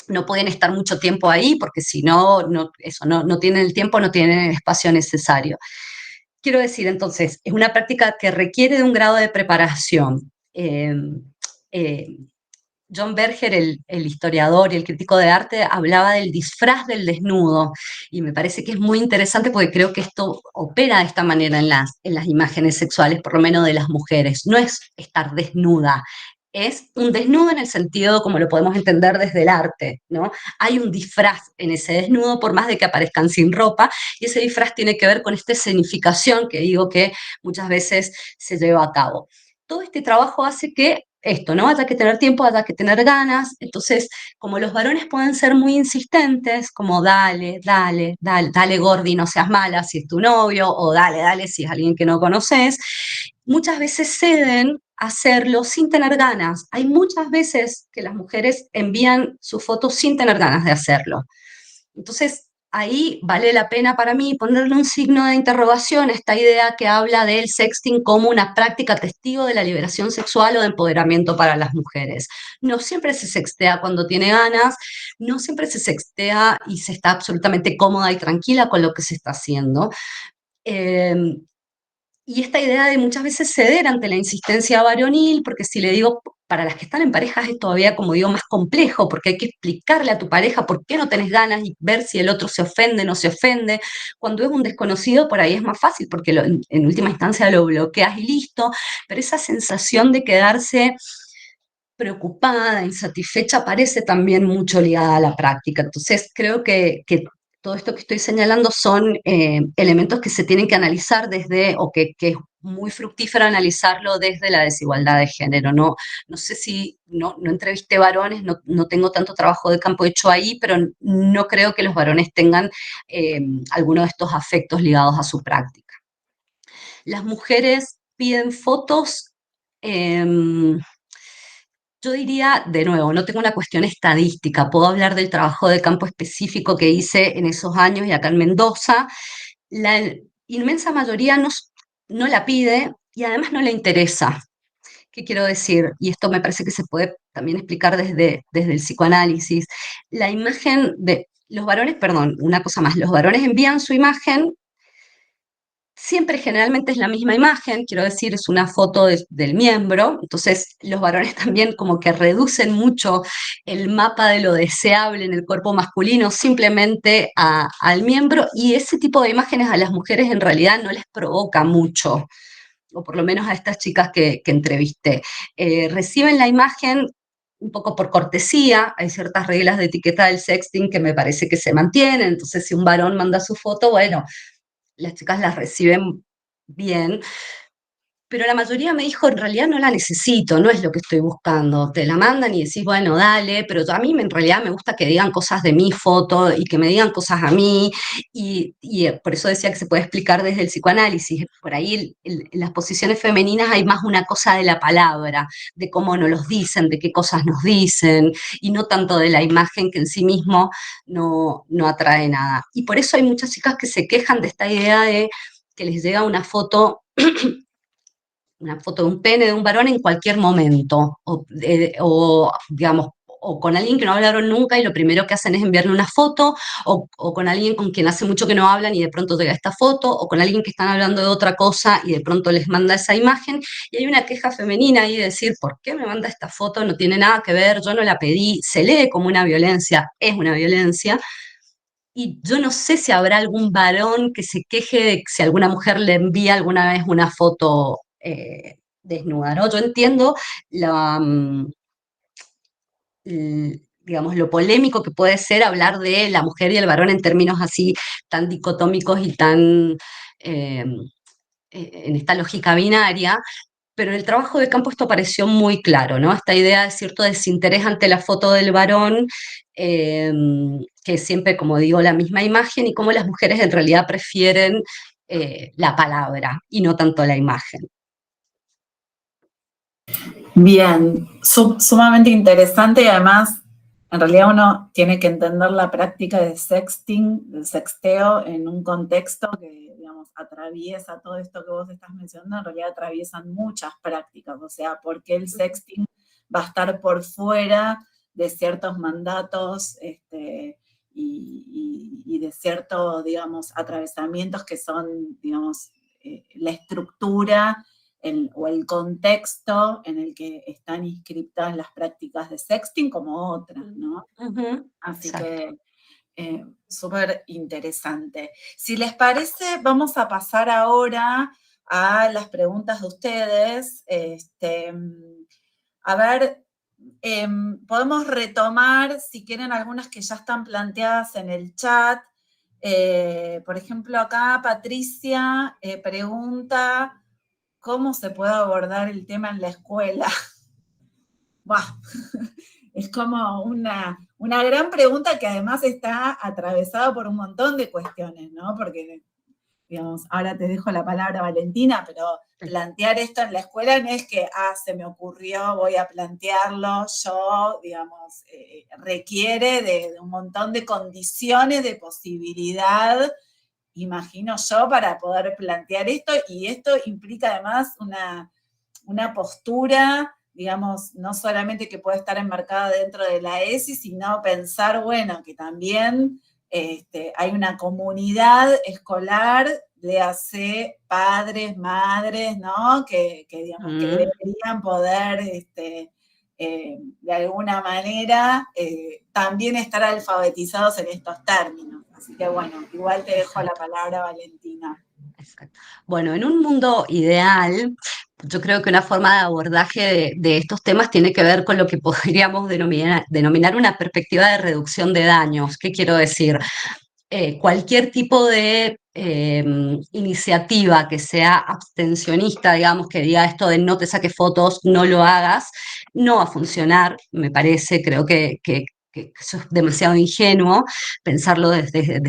No pueden estar mucho tiempo ahí porque si no, no tienen el tiempo, no tienen el espacio necesario. Quiero decir, entonces, es una práctica que requiere de un grado de preparación. Eh, John Berger, el historiador y el crítico de arte, hablaba del disfraz del desnudo y me parece que es muy interesante porque creo que esto opera de esta manera en las imágenes sexuales, por lo menos de las mujeres. No es estar desnuda, es un desnudo en el sentido como lo podemos entender desde el arte, ¿no? Hay un disfraz en ese desnudo por más de que aparezcan sin ropa y ese disfraz tiene que ver con esta escenificación que digo que muchas veces se lleva a cabo. Todo este trabajo hace que esto, ¿no? Haya que tener tiempo, haya que tener ganas. Entonces, como los varones pueden ser muy insistentes, como dale, dale, dale, dale Gordi, no seas mala si es tu novio, o dale, dale si es alguien que no conoces, muchas veces ceden a hacerlo sin tener ganas. Hay muchas veces que las mujeres envían sus fotos sin tener ganas de hacerlo. Entonces, ahí vale la pena para mí ponerle un signo de interrogación a esta idea que habla del sexting como una práctica testigo de la liberación sexual o de empoderamiento para las mujeres. No siempre se sextea cuando tiene ganas, no siempre se sextea y se está absolutamente cómoda y tranquila con lo que se está haciendo. Eh, y esta idea de muchas veces ceder ante la insistencia varonil, porque si le digo, para las que están en parejas es todavía, como digo, más complejo, porque hay que explicarle a tu pareja por qué no tenés ganas y ver si el otro se ofende o no se ofende. Cuando es un desconocido, por ahí es más fácil, porque en última instancia lo bloqueas y listo, pero esa sensación de quedarse preocupada, insatisfecha, parece también mucho ligada a la práctica. Entonces, creo que todo esto que estoy señalando son elementos que se tienen que analizar desde, o que es muy fructífero analizarlo desde la desigualdad de género. No, no sé si, no entrevisté varones, no tengo tanto trabajo de campo hecho ahí, pero no creo que los varones tengan alguno de estos afectos ligados a su práctica. Las mujeres piden fotos. Yo diría, de nuevo, no tengo una cuestión estadística, puedo hablar del trabajo de campo específico que hice en esos años y acá en Mendoza. La inmensa mayoría no la pide y además no le interesa. ¿Qué quiero decir? Y esto me parece que se puede también explicar desde el psicoanálisis. La imagen de los varones, perdón, una cosa más, los varones envían su imagen. Siempre generalmente es la misma imagen, quiero decir, es una foto del miembro, entonces los varones también como que reducen mucho el mapa de lo deseable en el cuerpo masculino simplemente al miembro y ese tipo de imágenes a las mujeres en realidad no les provoca mucho, o por lo menos a estas chicas que entrevisté. Reciben la imagen un poco por cortesía, hay ciertas reglas de etiqueta del sexting que me parece que se mantienen, entonces si un varón manda su foto, bueno, las chicas las reciben bien, pero la mayoría me dijo, en realidad no la necesito, no es lo que estoy buscando. Te la mandan y decís, bueno, dale, pero a mí en realidad me gusta que digan cosas de mi foto y que me digan cosas a mí, y por eso decía que se puede explicar desde el psicoanálisis. Por ahí en las posiciones femeninas hay más una cosa de la palabra, de cómo nos los dicen, de qué cosas nos dicen, y no tanto de la imagen que en sí mismo no atrae nada. Y por eso hay muchas chicas que se quejan de esta idea de que les llega una foto de un pene de un varón en cualquier momento, o digamos, o con alguien que no hablaron nunca y lo primero que hacen es enviarle una foto, o con alguien con quien hace mucho que no hablan y de pronto llega esta foto, o con alguien que están hablando de otra cosa y de pronto les manda esa imagen, y hay una queja femenina ahí de decir, ¿por qué me manda esta foto? No tiene nada que ver, yo no la pedí, se lee como una violencia, es una violencia, y yo no sé si habrá algún varón que se queje de si alguna mujer le envía alguna vez una foto desnuda, ¿no? Yo entiendo la, digamos, lo polémico que puede ser hablar de la mujer y el varón en términos así tan dicotómicos y tan eh, en esta lógica binaria, pero en el trabajo de campo esto pareció muy claro, ¿no? Esta idea de cierto desinterés ante la foto del varón, eh, que es siempre, como digo, la misma imagen, y cómo las mujeres en realidad prefieren la palabra y no tanto la imagen. Bien, sumamente interesante y además, en realidad uno tiene que entender la práctica de sexting, del sexteo, en un contexto que, digamos, atraviesa todo esto que vos estás mencionando, en realidad atraviesan muchas prácticas, o sea, porque el sexting va a estar por fuera de ciertos mandatos y de ciertos, digamos, atravesamientos que son, digamos, la estructura o el contexto en el que están inscritas las prácticas de sexting como otras, ¿no? Así Exacto. que súper interesante. Si les parece, vamos a pasar ahora a las preguntas de ustedes. A ver, podemos retomar, si quieren, algunas que ya están planteadas en el chat. Por ejemplo, acá Patricia pregunta, ¿cómo se puede abordar el tema en la escuela? Bah, es como una gran pregunta que además está atravesada por un montón de cuestiones, ¿no? Porque, digamos, ahora te dejo la palabra, Valentina, pero plantear esto en la escuela no es que, se me ocurrió, voy a plantearlo yo, digamos, requiere de un montón de condiciones, de posibilidad, imagino yo, para poder plantear esto, y esto implica además una postura, digamos, no solamente que puede estar enmarcada dentro de la ESI, sino pensar, bueno, que también hay una comunidad escolar, léase padres, madres, ¿no? Digamos, que deberían poder, de alguna manera, también estar alfabetizados en estos términos. Así que bueno, igual te dejo la palabra, Valentina. Exacto. Bueno, en un mundo ideal, yo creo que una forma de abordaje de estos temas tiene que ver con lo que podríamos denominar una perspectiva de reducción de daños. ¿Qué quiero decir? Cualquier tipo de iniciativa que sea abstencionista, digamos, que diga esto de no te saques fotos, no lo hagas, no va a funcionar, me parece, creo que eso es demasiado ingenuo pensarlo desde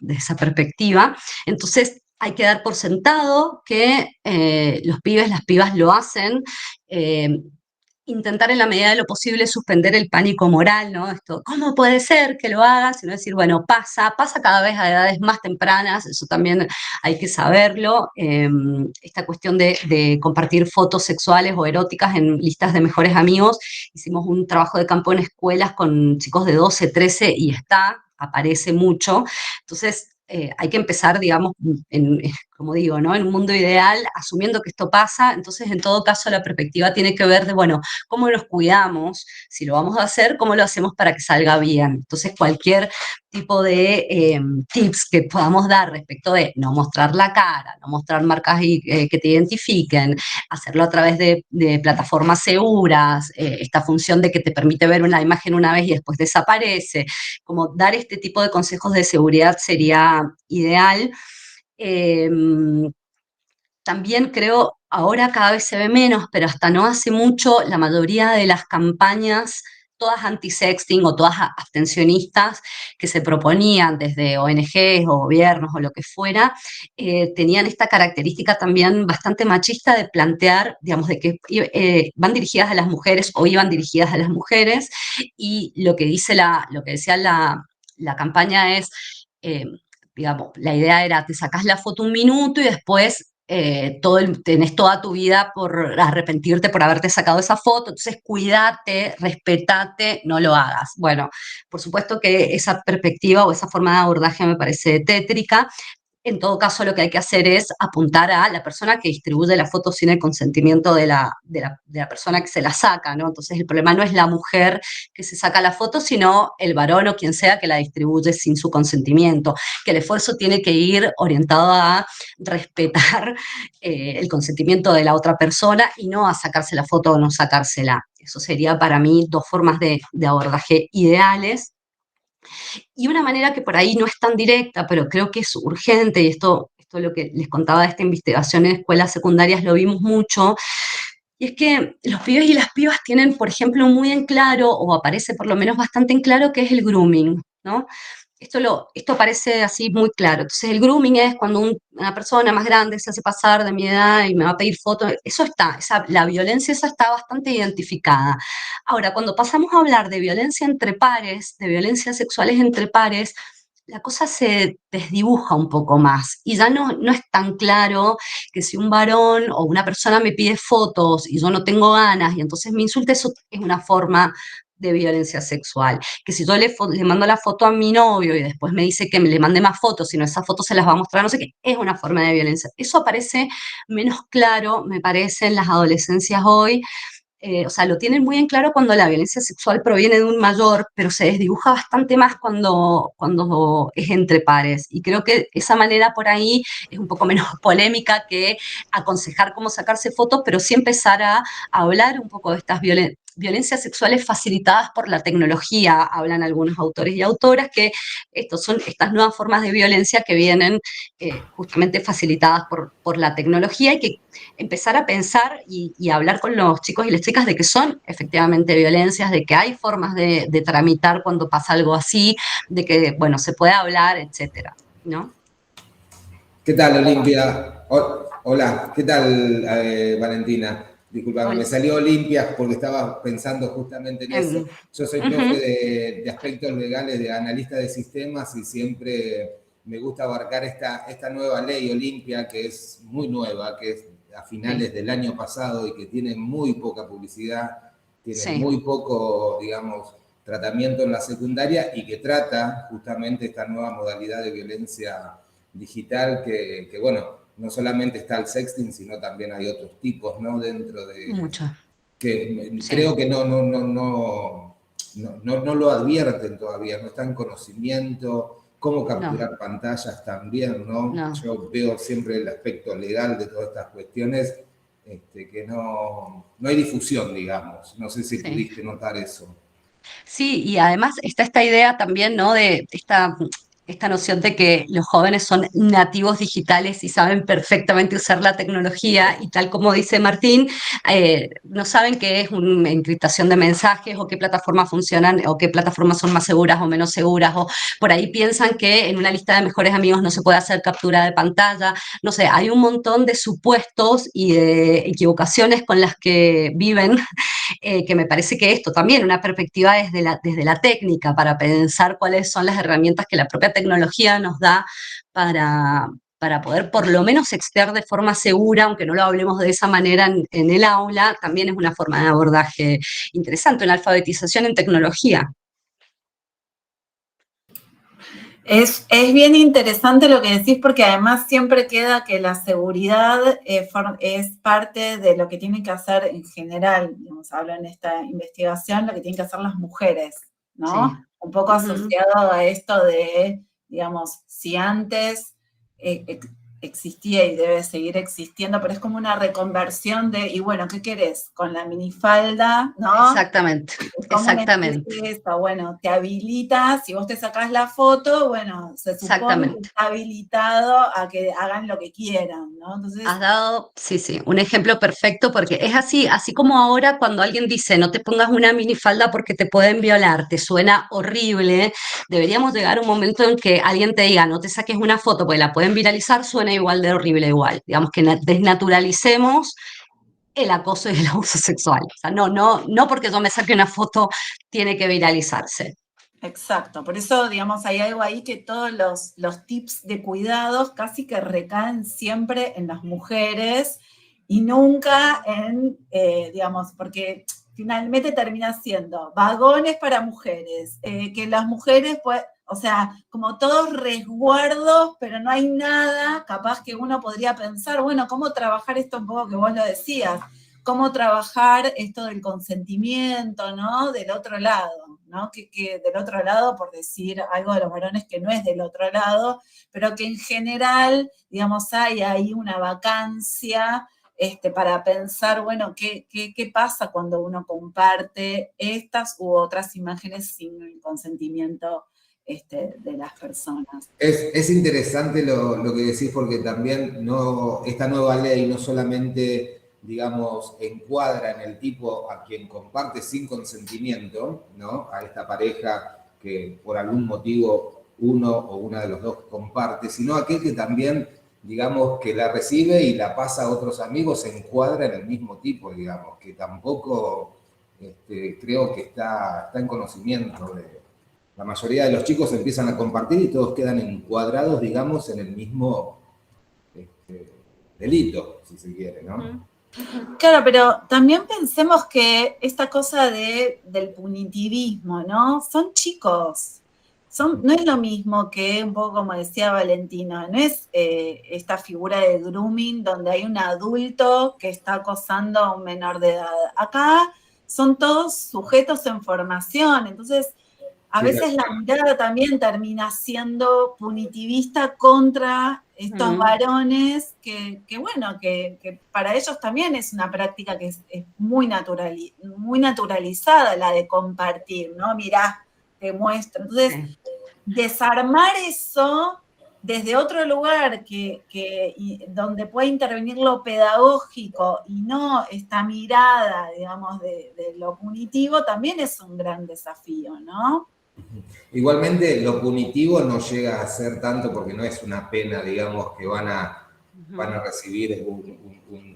esa perspectiva. Entonces, hay que dar por sentado que los pibes, las pibas lo hacen. Intentar en la medida de lo posible suspender el pánico moral, ¿no? Esto, ¿cómo puede ser que lo hagas? Sino decir, bueno, pasa cada vez a edades más tempranas, eso también hay que saberlo. Esta cuestión de compartir fotos sexuales o eróticas en listas de mejores amigos, hicimos un trabajo de campo en escuelas con chicos de 12, 13 y aparece mucho. Entonces, hay que empezar, digamos, como digo, ¿no? En un mundo ideal, asumiendo que esto pasa, entonces en todo caso la perspectiva tiene que ver de, bueno, cómo nos cuidamos, si lo vamos a hacer, cómo lo hacemos para que salga bien. Entonces cualquier tipo de tips que podamos dar respecto de no mostrar la cara, no mostrar marcas que te identifiquen, hacerlo a través de plataformas seguras, esta función de que te permite ver una imagen una vez y después desaparece, como dar este tipo de consejos de seguridad sería ideal. También creo, ahora cada vez se ve menos, pero hasta no hace mucho, la mayoría de las campañas, todas anti-sexting o todas abstencionistas que se proponían desde ONGs o gobiernos o lo que fuera, tenían esta característica también bastante machista de plantear, digamos, de que van dirigidas a las mujeres o iban dirigidas a las mujeres, y lo que decía la campaña es, digamos, la idea era, te sacás la foto un minuto y después tenés toda tu vida por arrepentirte por haberte sacado esa foto, entonces cuídate, respetate, no lo hagas. Bueno, por supuesto que esa perspectiva o esa forma de abordaje me parece tétrica. En todo caso, lo que hay que hacer es apuntar a la persona que distribuye la foto sin el consentimiento de la persona que se la saca, ¿no? Entonces, el problema no es la mujer que se saca la foto, sino el varón o quien sea que la distribuye sin su consentimiento, que el esfuerzo tiene que ir orientado a respetar el consentimiento de la otra persona y no a sacarse la foto o no sacársela. Eso sería para mí dos formas de abordaje ideales. Y una manera que por ahí no es tan directa, pero creo que es urgente, y esto es lo que les contaba de esta investigación en escuelas secundarias, lo vimos mucho, y es que los pibes y las pibas tienen, por ejemplo, muy en claro, o aparece por lo menos bastante en claro, que es el grooming, ¿no? Esto parece así muy claro. Entonces, el grooming es cuando una persona más grande se hace pasar de mi edad y me va a pedir fotos. Eso está, la violencia esa está bastante identificada. Ahora, cuando pasamos a hablar de violencia entre pares, de violencias sexuales entre pares, la cosa se desdibuja un poco más y ya no es tan claro que si un varón o una persona me pide fotos y yo no tengo ganas y entonces me insulta, eso es una forma de violencia sexual. Que si yo le mando la foto a mi novio y después me dice que le mande más fotos, si no esas fotos se las va a mostrar, no sé qué, es una forma de violencia. Eso aparece menos claro, me parece, en las adolescencias hoy. O sea, lo tienen muy en claro cuando la violencia sexual proviene de un mayor, pero se desdibuja bastante más cuando es entre pares. Y creo que esa manera por ahí es un poco menos polémica que aconsejar cómo sacarse fotos, pero sí empezar a hablar un poco de estas violencias sexuales facilitadas por la tecnología. Hablan algunos autores y autoras que son estas nuevas formas de violencia que vienen justamente facilitadas por la tecnología, y que empezar a pensar y hablar con los chicos y las chicas de que son efectivamente violencias, de que hay formas de tramitar cuando pasa algo así, de que, bueno, se puede hablar, etcétera, ¿no? ¿Qué tal, Olimpia? Hola, ¿qué tal, Valentina? Disculpame, me salió Olimpia porque estaba pensando justamente en eso. Yo soy profe de aspectos legales, de analista de sistemas, y siempre me gusta abarcar esta nueva ley Olimpia, que es muy nueva, que es a finales del año pasado y que tiene muy poca publicidad, tiene muy poco, digamos, tratamiento en la secundaria, y que trata justamente esta nueva modalidad de violencia digital que bueno, no solamente está el sexting, sino también hay otros tipos, ¿no? Dentro de... Mucho. Que creo que no lo advierten todavía, no está en conocimiento. Cómo capturar pantallas también, ¿no? Yo veo siempre el aspecto legal de todas estas cuestiones, que no hay difusión, digamos. No sé si pudiste notar eso. Sí, y además está esta idea también, ¿no? De esta noción de que los jóvenes son nativos digitales y saben perfectamente usar la tecnología, y tal como dice Martín, no saben qué es una encriptación de mensajes o qué plataformas funcionan o qué plataformas son más seguras o menos seguras, o por ahí piensan que en una lista de mejores amigos no se puede hacer captura de pantalla. No sé, hay un montón de supuestos y de equivocaciones con las que viven, que me parece que esto también, una perspectiva desde la técnica, para pensar cuáles son las herramientas que la propia tecnología nos da para poder por lo menos extraer de forma segura, aunque no lo hablemos de esa manera en el aula, también es una forma de abordaje interesante, una alfabetización en tecnología. Es bien interesante lo que decís, porque además siempre queda que la seguridad es parte de lo que tienen que hacer en general, digamos, hablo en esta investigación, lo que tienen que hacer las mujeres, ¿no? Sí. Un poco asociado a esto de, digamos, si antes existía y debe seguir existiendo, pero es como una reconversión de, y bueno, ¿qué querés? Con la minifalda, ¿no? Exactamente, exactamente. Esto, bueno, te habilita, si vos te sacás la foto, bueno, se supone que está habilitado a que hagan lo que quieran, ¿no? Entonces, has dado, sí, un ejemplo perfecto, porque es así como ahora cuando alguien dice no te pongas una minifalda porque te pueden violar, te suena horrible. Deberíamos llegar a un momento en que alguien te diga no te saques una foto porque la pueden viralizar, suena igual de horrible igual. Digamos que desnaturalicemos el acoso y el abuso sexual. O sea, no porque yo me saque una foto tiene que viralizarse. Exacto, por eso, digamos, hay algo ahí que todos los tips de cuidados casi que recaen siempre en las mujeres y nunca en, digamos, porque finalmente termina siendo vagones para mujeres, que las mujeres, pues, o sea, como todos resguardos, pero no hay nada, capaz que uno podría pensar, bueno, ¿cómo trabajar esto un poco que vos lo decías? ¿Cómo trabajar esto del consentimiento, ¿no? Del otro lado, ¿no? Que del otro lado, por decir algo de los varones que no es del otro lado, pero que en general, digamos, hay ahí una vacancia para pensar, bueno, ¿qué pasa cuando uno comparte estas u otras imágenes sin el consentimiento de las personas? Es interesante lo que decís porque también esta nueva ley no solamente, digamos, encuadra en el tipo a quien comparte sin consentimiento, ¿no? A esta pareja que por algún motivo uno o una de los dos comparte, sino aquel que también, digamos, que la recibe y la pasa a otros amigos, se encuadra en el mismo tipo, digamos, que tampoco creo que está en conocimiento de... La mayoría de los chicos empiezan a compartir y todos quedan encuadrados, digamos, en el mismo delito, si se quiere, ¿no? Claro, pero también pensemos que esta cosa del punitivismo, ¿no? Son chicos. No es lo mismo que, un poco como decía Valentina, no es esta figura de grooming donde hay un adulto que está acosando a un menor de edad. Acá son todos sujetos en formación, entonces a veces la mirada también termina siendo punitivista contra estos varones que bueno, que para ellos también es una práctica que es muy naturalizada, la de compartir, ¿no? Mirá, te muestro. Entonces, desarmar eso desde otro lugar donde puede intervenir lo pedagógico y no esta mirada, digamos, de lo punitivo, también es un gran desafío, ¿no? Igualmente, lo punitivo no llega a ser tanto porque no es una pena, digamos, que van a recibir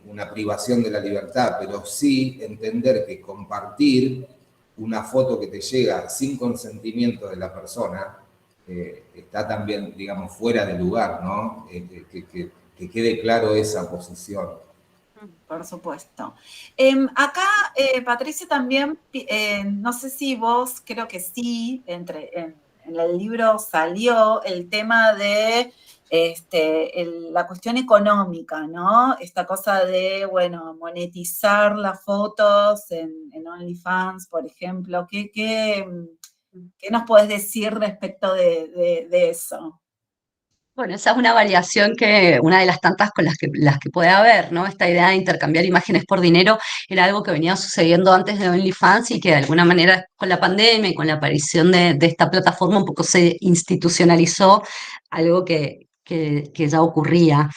una privación de la libertad, pero sí entender que compartir una foto que te llega sin consentimiento de la persona está también, digamos, fuera de lugar, ¿no? Que quede claro esa posición. Por supuesto. Acá, Patricia, también, no sé si vos, creo que sí, en el libro salió el tema de la cuestión económica, ¿no? Esta cosa de, bueno, monetizar las fotos en OnlyFans, por ejemplo. ¿Qué nos podés decir respecto de eso? Bueno, esa es una variación una de las tantas con las que puede haber, ¿no? Esta idea de intercambiar imágenes por dinero era algo que venía sucediendo antes de OnlyFans y que de alguna manera con la pandemia y con la aparición de esta plataforma un poco se institucionalizó algo que ya ocurría.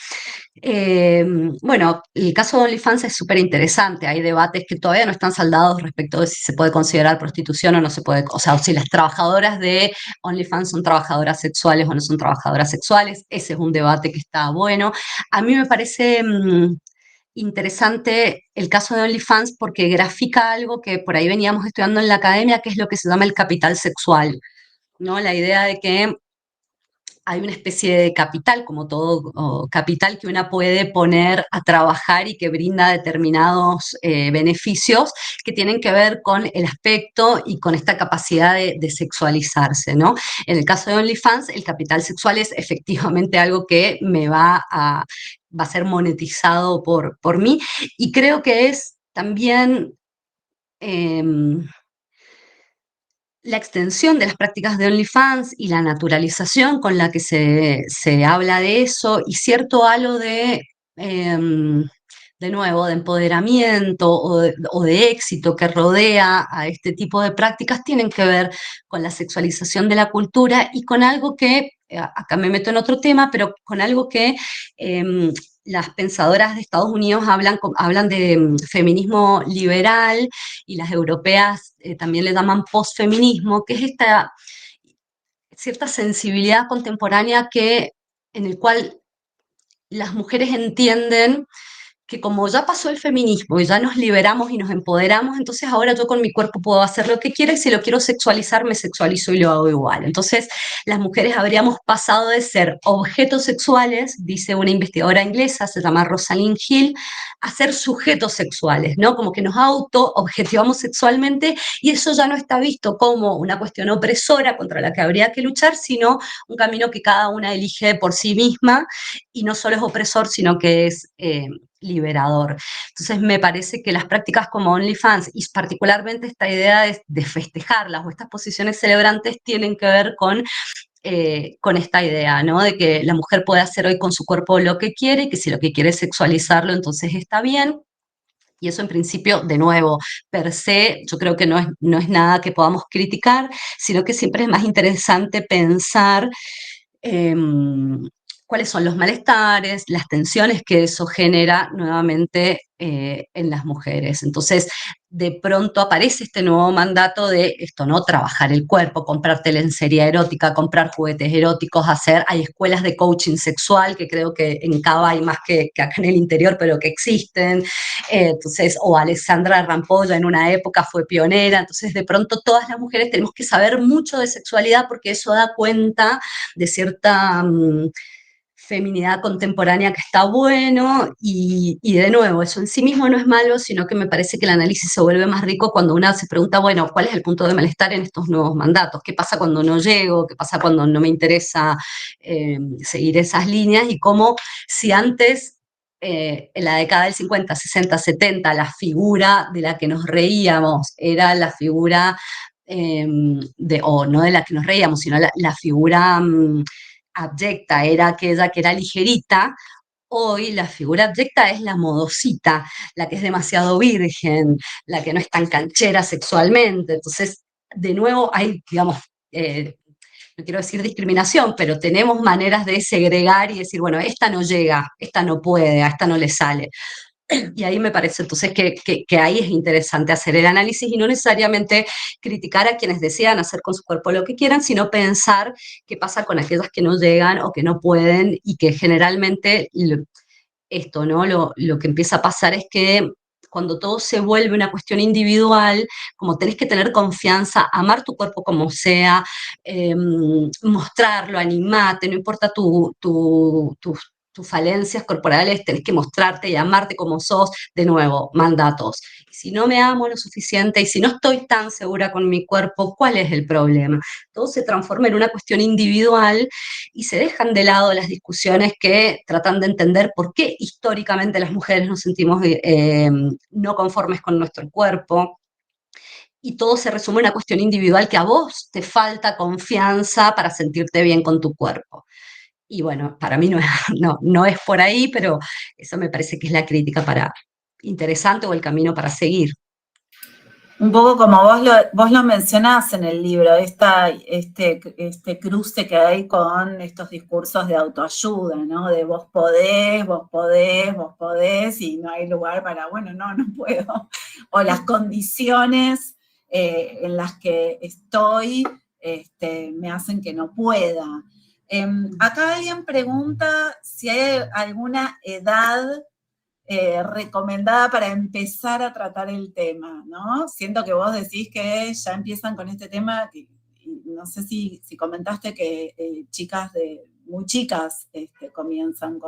Bueno, el caso de OnlyFans es súper interesante. Hay debates que todavía no están saldados respecto de si se puede considerar prostitución o no se puede, o sea, si las trabajadoras de OnlyFans son trabajadoras sexuales o no son trabajadoras sexuales. Ese es un debate que está bueno. A mí me parece interesante el caso de OnlyFans porque grafica algo que por ahí veníamos estudiando en la academia, que es lo que se llama el capital sexual, ¿no? La idea de que hay una especie de capital, como todo capital que una puede poner a trabajar y que brinda determinados beneficios que tienen que ver con el aspecto y con esta capacidad de sexualizarse, ¿no? En el caso de OnlyFans, el capital sexual es efectivamente algo que va a ser monetizado por mí y creo que es también... la extensión de las prácticas de OnlyFans y la naturalización con la que se habla de eso y cierto halo de nuevo, de empoderamiento o de éxito que rodea a este tipo de prácticas tienen que ver con la sexualización de la cultura y con algo que, acá me meto en otro tema, pero con algo que las pensadoras de Estados Unidos hablan de feminismo liberal y las europeas también le llaman postfeminismo, que es esta cierta sensibilidad contemporánea en el cual las mujeres entienden que como ya pasó el feminismo y ya nos liberamos y nos empoderamos, entonces ahora yo con mi cuerpo puedo hacer lo que quiera y si lo quiero sexualizar, me sexualizo y lo hago igual. Entonces, las mujeres habríamos pasado de ser objetos sexuales, dice una investigadora inglesa, se llama Rosalind Hill, a ser sujetos sexuales, ¿no? Como que nos auto-objetivamos sexualmente y eso ya no está visto como una cuestión opresora contra la que habría que luchar, sino un camino que cada una elige por sí misma y no solo es opresor, sino que es liberador. Entonces me parece que las prácticas como OnlyFans y particularmente esta idea de festejarlas o estas posiciones celebrantes tienen que ver con esta idea, ¿no? De que la mujer puede hacer hoy con su cuerpo lo que quiere y que si lo que quiere es sexualizarlo, entonces está bien. Y eso en principio, de nuevo, per se, yo creo que no es nada que podamos criticar, sino que siempre es más interesante pensar eh, cuáles son los malestares, las tensiones que eso genera nuevamente en las mujeres. Entonces, de pronto aparece este nuevo mandato de esto, ¿no? Trabajar el cuerpo, comprarte lencería erótica, comprar juguetes eróticos, hay escuelas de coaching sexual que creo que en Cava hay más que acá en el interior, pero que existen. Entonces, o Alexandra Rampolla en una época fue pionera. Entonces, de pronto todas las mujeres tenemos que saber mucho de sexualidad porque eso da cuenta de cierta feminidad contemporánea que está bueno y de nuevo, eso en sí mismo no es malo, sino que me parece que el análisis se vuelve más rico cuando una se pregunta, bueno, ¿cuál es el punto de malestar en estos nuevos mandatos? ¿Qué pasa cuando no llego? ¿Qué pasa cuando no me interesa seguir esas líneas? Y cómo si antes en la década del 50, 60, 70, la figura de la que nos reíamos era la figura o no de la que nos reíamos, sino la figura abyecta era aquella que era ligerita. Hoy la figura abyecta es la modosita, la que es demasiado virgen, la que no es tan canchera sexualmente. Entonces, de nuevo, hay, digamos, no quiero decir discriminación, pero tenemos maneras de segregar y decir, bueno, esta no llega, esta no puede, a esta no le sale. Y ahí me parece entonces que ahí es interesante hacer el análisis y no necesariamente criticar a quienes decidan hacer con su cuerpo lo que quieran, sino pensar qué pasa con aquellas que no llegan o que no pueden y que generalmente esto, ¿no? Lo que empieza a pasar es que cuando todo se vuelve una cuestión individual, como tenés que tener confianza, amar tu cuerpo como sea, mostrarlo, animarte, no importa tus falencias corporales, tenés que mostrarte y amarte como sos, de nuevo, mandatos. Si no me amo lo suficiente y si no estoy tan segura con mi cuerpo, ¿cuál es el problema? Todo se transforma en una cuestión individual y se dejan de lado las discusiones que tratan de entender por qué históricamente las mujeres nos sentimos no conformes con nuestro cuerpo. Y todo se resume en una cuestión individual que a vos te falta confianza para sentirte bien con tu cuerpo. Y bueno, para mí no es por ahí, pero eso me parece que es la crítica interesante o el camino para seguir. Un poco como vos lo mencionás en el libro, este cruce que hay con estos discursos de autoayuda, ¿no? De vos podés, vos podés, vos podés, y no hay lugar para, bueno, no puedo. O las condiciones en las que estoy me hacen que no pueda. Acá alguien pregunta si hay alguna edad recomendada para empezar a tratar el tema, ¿no? Siento que vos decís que ya empiezan con este tema, y no sé si comentaste que chicas muy chicas comienzan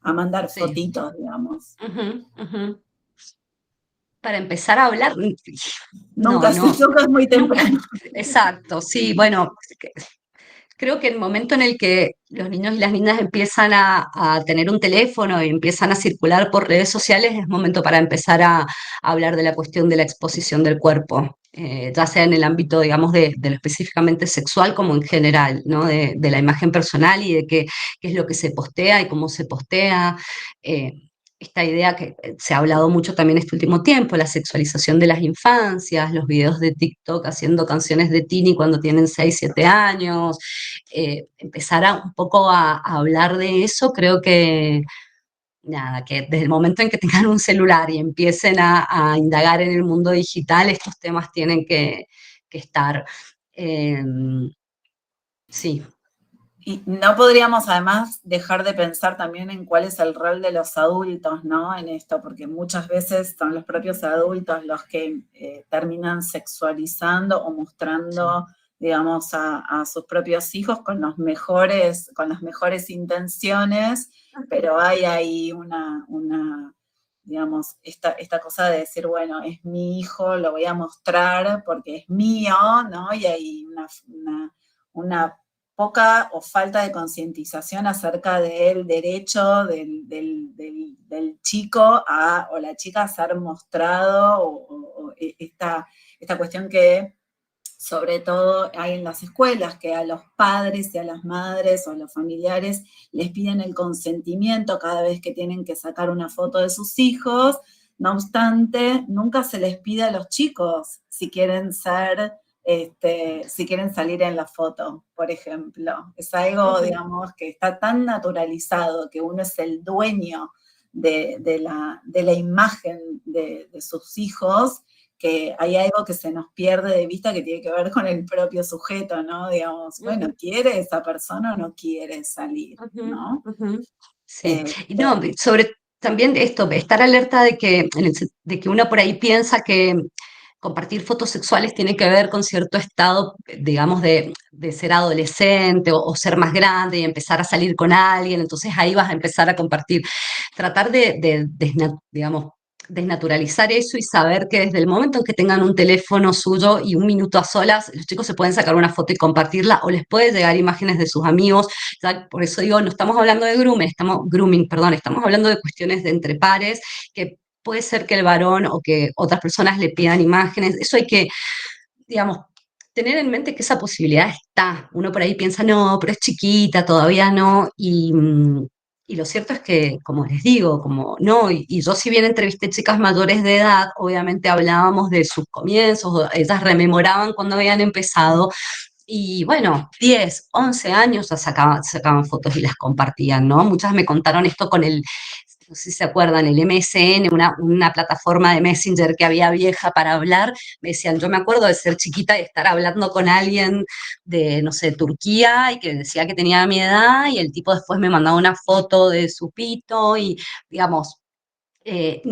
a mandar fotitos, digamos. Para empezar a hablar, Nunca es muy temprano. Exacto, sí, bueno, creo que el momento en el que los niños y las niñas empiezan a tener un teléfono y empiezan a circular por redes sociales es momento para empezar a hablar de la cuestión de la exposición del cuerpo, ya sea en el ámbito, digamos, de lo específicamente sexual como en general, ¿no? De la imagen personal y de qué es lo que se postea y cómo se postea. Esta idea que se ha hablado mucho también este último tiempo, la sexualización de las infancias, los videos de TikTok haciendo canciones de Tini cuando tienen 6, 7 años, empezar un poco a hablar de eso, creo que, nada, que desde el momento en que tengan un celular y empiecen a indagar en el mundo digital, estos temas tienen que estar. Sí. Y no podríamos además dejar de pensar también en cuál es el rol de los adultos, ¿no? En esto, porque muchas veces son los propios adultos los que terminan sexualizando o mostrando, digamos, a sus propios hijos con las mejores intenciones, pero hay ahí digamos, esta cosa de decir, bueno, es mi hijo, lo voy a mostrar porque es mío, ¿no? Y hay una poca o falta de concientización acerca del derecho del chico o la chica a ser mostrado, o esta cuestión que sobre todo hay en las escuelas, que a los padres y a las madres o a los familiares les piden el consentimiento cada vez que tienen que sacar una foto de sus hijos. No obstante, nunca se les pide a los chicos si quieren salir en la foto, por ejemplo. Es algo, digamos, que está tan naturalizado que uno es el dueño de la imagen de sus hijos, que hay algo que se nos pierde de vista que tiene que ver con el propio sujeto, ¿no? Digamos, bueno, ¿quiere esa persona o no quiere salir, no? Sí, y no, sobre también esto, estar alerta de que uno por ahí piensa que compartir fotos sexuales tiene que ver con cierto estado, digamos, de ser adolescente o ser más grande y empezar a salir con alguien, entonces ahí vas a empezar a compartir. Tratar digamos, desnaturalizar eso y saber que desde el momento en que tengan un teléfono suyo y un minuto a solas, los chicos se pueden sacar una foto y compartirla, o les puede llegar imágenes de sus amigos. Ya, por eso digo, no estamos hablando de grooming, perdón, estamos hablando de cuestiones de entre pares, que puede ser que el varón o que otras personas le pidan imágenes. Eso hay que, digamos, tener en mente que esa posibilidad está. Uno por ahí piensa, no, pero es chiquita, todavía no, y lo cierto es que, como les digo, como no, y yo si bien entrevisté chicas mayores de edad, obviamente hablábamos de sus comienzos, ellas rememoraban cuando habían empezado, y bueno, 10, 11 años ya sacaban fotos y las compartían, ¿no? Muchas me contaron esto con no sé si se acuerdan, el MSN, una plataforma de Messenger que había vieja para hablar. Me decían, yo me acuerdo de ser chiquita y estar hablando con alguien de, no sé, Turquía, y que decía que tenía mi edad, y el tipo después me mandaba una foto de su pito, y digamos, eh,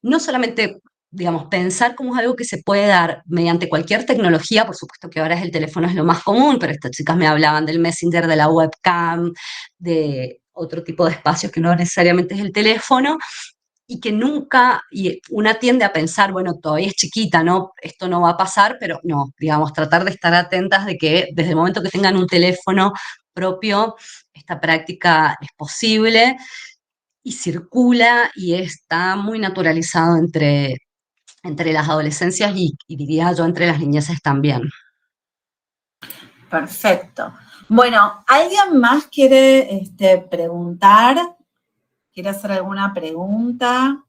no solamente, digamos, pensar cómo es algo que se puede dar mediante cualquier tecnología. Por supuesto que ahora el teléfono es lo más común, pero estas chicas me hablaban del Messenger, de la webcam, de otro tipo de espacios que no necesariamente es el teléfono, y que nunca, y una tiende a pensar, bueno, todavía es chiquita, ¿no? Esto no va a pasar, pero no, digamos, tratar de estar atentas de que desde el momento que tengan un teléfono propio, esta práctica es posible y circula y está muy naturalizado entre las adolescencias y diría yo entre las niñeces también. Perfecto. Bueno, ¿alguien más quiere preguntar? ¿Quiere hacer alguna pregunta?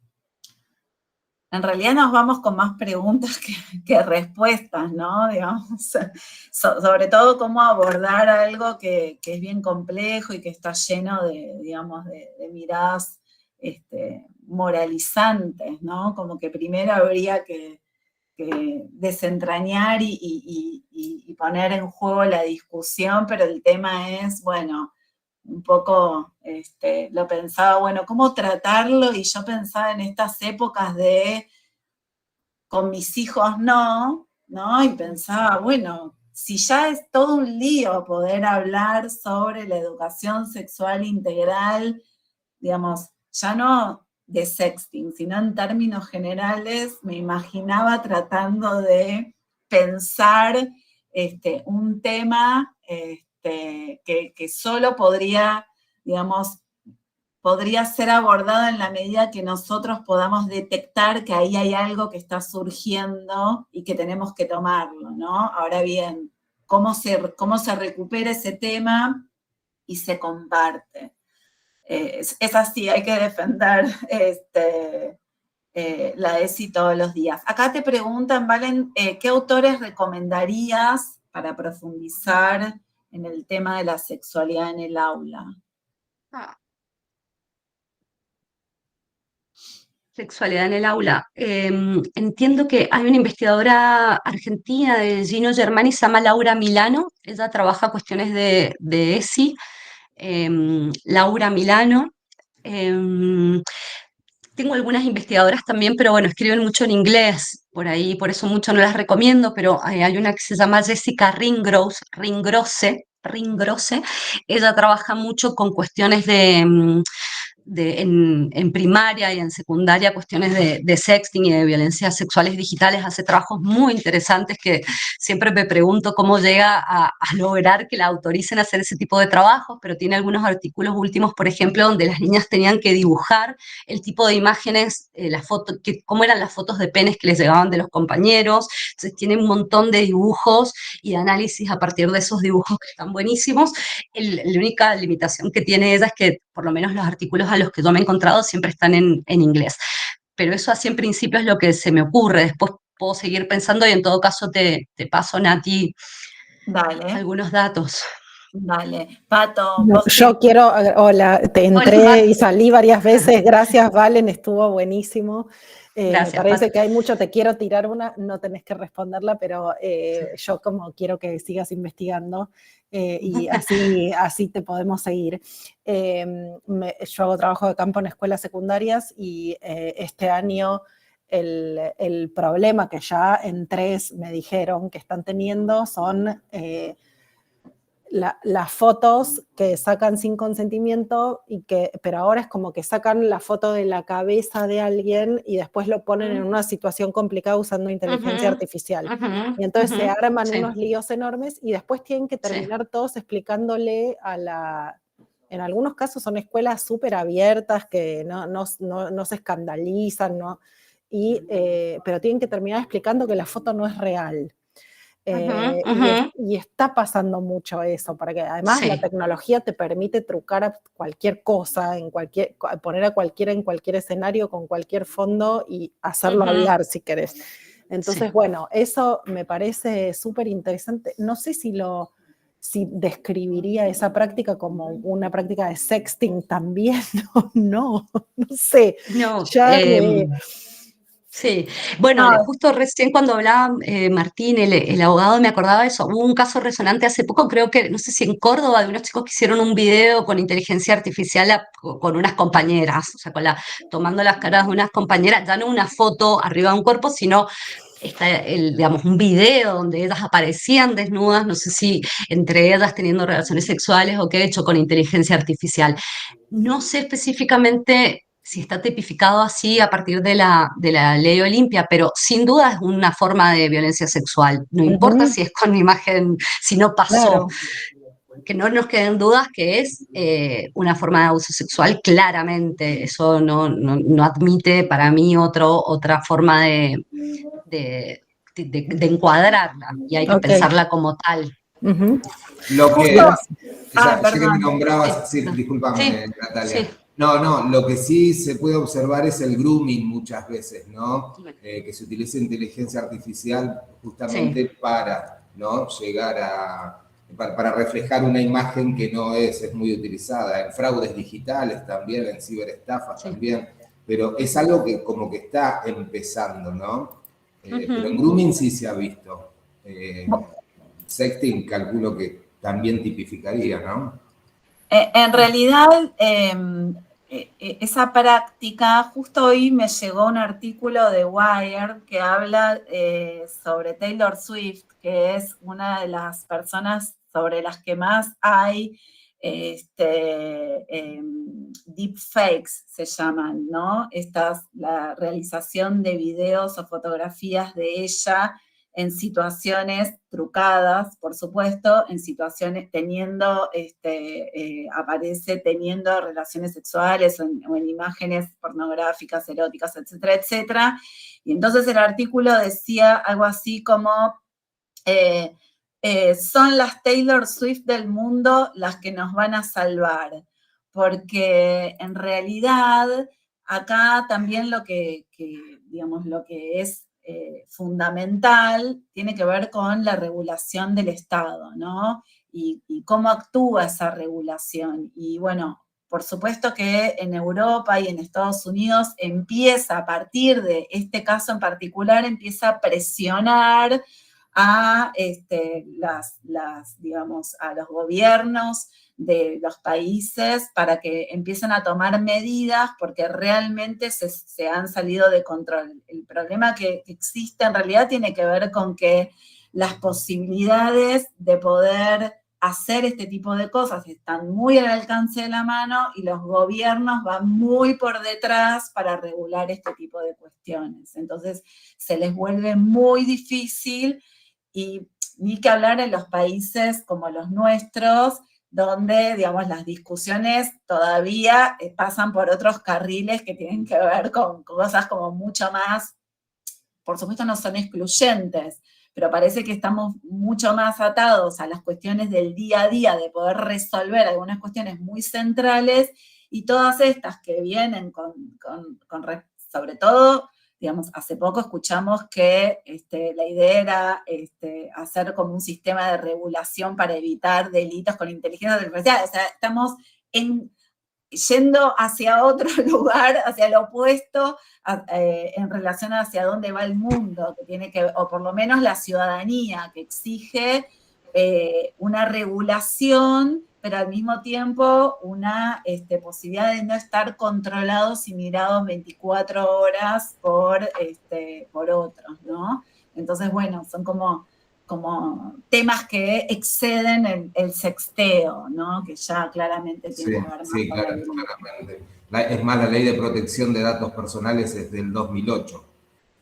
En realidad nos vamos con más preguntas que respuestas, ¿no? Digamos, sobre todo cómo abordar algo que es bien complejo y que está lleno de, digamos, de miradas moralizantes, ¿no? Como que primero habría que desentrañar y poner en juego la discusión, pero el tema es, bueno, un poco lo pensaba, bueno, ¿cómo tratarlo? Y yo pensaba en estas épocas de con mis hijos no, ¿no? Y pensaba, bueno, si ya es todo un lío poder hablar sobre la educación sexual integral, digamos, ya no de sexting, sino en términos generales, me imaginaba tratando de pensar un tema que solo podría, digamos, podría ser abordado en la medida que nosotros podamos detectar que ahí hay algo que está surgiendo y que tenemos que tomarlo, ¿no? Ahora bien, ¿cómo se recupera ese tema y se comparte? Es así, hay que defender la ESI todos los días. Acá te preguntan, Valen, ¿qué autores recomendarías para profundizar en el tema de la sexualidad en el aula? Sexualidad en el aula. Entiendo que hay una investigadora argentina de Gino Germani, se llama Laura Milano. Ella trabaja cuestiones de ESI. Laura Milano. Em, Tengo algunas investigadoras también, pero bueno, escriben mucho en inglés, por ahí, por eso mucho no las recomiendo, pero hay una que se llama Jessica Ringrose. Ella trabaja mucho con cuestiones en primaria y en secundaria, cuestiones de sexting y de violencias sexuales digitales. Hace trabajos muy interesantes que siempre me pregunto cómo llega a lograr que la autoricen a hacer ese tipo de trabajos, pero tiene algunos artículos últimos, por ejemplo, donde las niñas tenían que dibujar el tipo de imágenes, cómo eran las fotos de penes que les llegaban de los compañeros. Entonces tiene un montón de dibujos y de análisis a partir de esos dibujos que están buenísimos. La única limitación que tiene ella es que por lo menos los artículos a los que yo me he encontrado siempre están en inglés. Pero eso así en principio es lo que se me ocurre. Después puedo seguir pensando y en todo caso te paso, Nati, Dale, algunos datos. dale. Pato, No, vos yo quiero, hola, te Hola, entré Mar. y salí varias veces. Gracias, Valen, estuvo buenísimo. Me Gracias, parece Pat. que hay mucho, te quiero tirar una, no tenés que responderla, pero yo como quiero que sigas investigando y así te podemos seguir. Yo hago trabajo de campo en escuelas secundarias y este año el problema que ya en 3 me dijeron que están teniendo son las fotos que sacan sin consentimiento, pero ahora es como que sacan la foto de la cabeza de alguien y después lo ponen en una situación complicada usando inteligencia artificial. Y entonces se arman Sí. unos líos enormes y después tienen que terminar todos explicándole en algunos casos son escuelas súper abiertas que no se escandalizan, ¿no? Pero tienen que terminar explicando que la foto no es real. Y está pasando mucho eso, porque además la tecnología te permite trucar a cualquier cosa, poner a cualquiera en cualquier escenario, con cualquier fondo y hacerlo hablar si querés. Entonces, bueno, eso me parece súper interesante. No sé si describiría esa práctica como una práctica de sexting también, no sé. No, Ya sí, bueno, No, justo recién cuando hablaba Martín, el abogado, me acordaba de eso. Hubo un caso resonante hace poco, creo que, no sé si en Córdoba, de unos chicos que hicieron un video con inteligencia artificial con unas compañeras, o sea, tomando las caras de unas compañeras, ya no una foto arriba de un cuerpo, sino digamos, un video donde ellas aparecían desnudas, no sé si entre ellas teniendo relaciones sexuales o qué, hecho con inteligencia artificial. No sé específicamente si está tipificado así a partir de la ley Olimpia, pero sin duda es una forma de violencia sexual. No importa si es con imagen, si no pasó. Claro. Que no nos queden dudas que es una forma de abuso sexual, claramente. Eso no admite para mí otra forma de encuadrarla, y hay que pensarla como tal. Lo que, justo. ya que me Perdón. nombrabas, sí, Sí, discúlpame, Natalia. sí. No, lo que sí se puede observar es el grooming muchas veces, ¿no? Que se utiliza inteligencia artificial justamente para, ¿no? Para reflejar una imagen que no es muy utilizada, en fraudes digitales también, en ciberestafas también, pero es algo que como que está empezando, ¿no? Pero en grooming sí se ha visto. Sexting calculo que también tipificaría, ¿no? En realidad, esa práctica, justo hoy me llegó un artículo de Wired que habla sobre Taylor Swift, que es una de las personas sobre las que más hay deepfakes, se llaman, ¿no? La realización de videos o fotografías de ella en situaciones trucadas, por supuesto, en situaciones aparece teniendo relaciones sexuales o en imágenes pornográficas, eróticas, etcétera, etcétera. Y entonces el artículo decía algo así como, son las Taylor Swift del mundo las que nos van a salvar, porque en realidad acá también lo que es fundamental tiene que ver con la regulación del Estado, ¿no? Y cómo actúa esa regulación. Y bueno, por supuesto que en Europa y en Estados Unidos empieza, a partir de este caso en particular, empieza a presionar a, digamos, a los gobiernos de los países para que empiecen a tomar medidas porque realmente se han salido de control. El problema que existe en realidad tiene que ver con que las posibilidades de poder hacer este tipo de cosas están muy al alcance de la mano y los gobiernos van muy por detrás para regular este tipo de cuestiones. Entonces, se les vuelve muy difícil, y ni que hablar en los países como los nuestros, donde, digamos, las discusiones todavía pasan por otros carriles que tienen que ver con cosas como mucho más, por supuesto no son excluyentes, pero parece que estamos mucho más atados a las cuestiones del día a día, de poder resolver algunas cuestiones muy centrales, y todas estas que vienen sobre todo, digamos, hace poco escuchamos que la idea era hacer como un sistema de regulación para evitar delitos con inteligencia artificial. O sea, estamos yendo hacia otro lugar, hacia lo opuesto, en relación hacia dónde va el mundo, que tiene que, o por lo menos la ciudadanía, que exige una regulación, pero al mismo tiempo una posibilidad de no estar controlados y mirados 24 horas por otros, ¿no? Entonces, bueno, son como temas que exceden el sexteo, ¿no? Que ya claramente tiene que ver más con claramente. Es más, la Ley de Protección de Datos Personales es del 2008.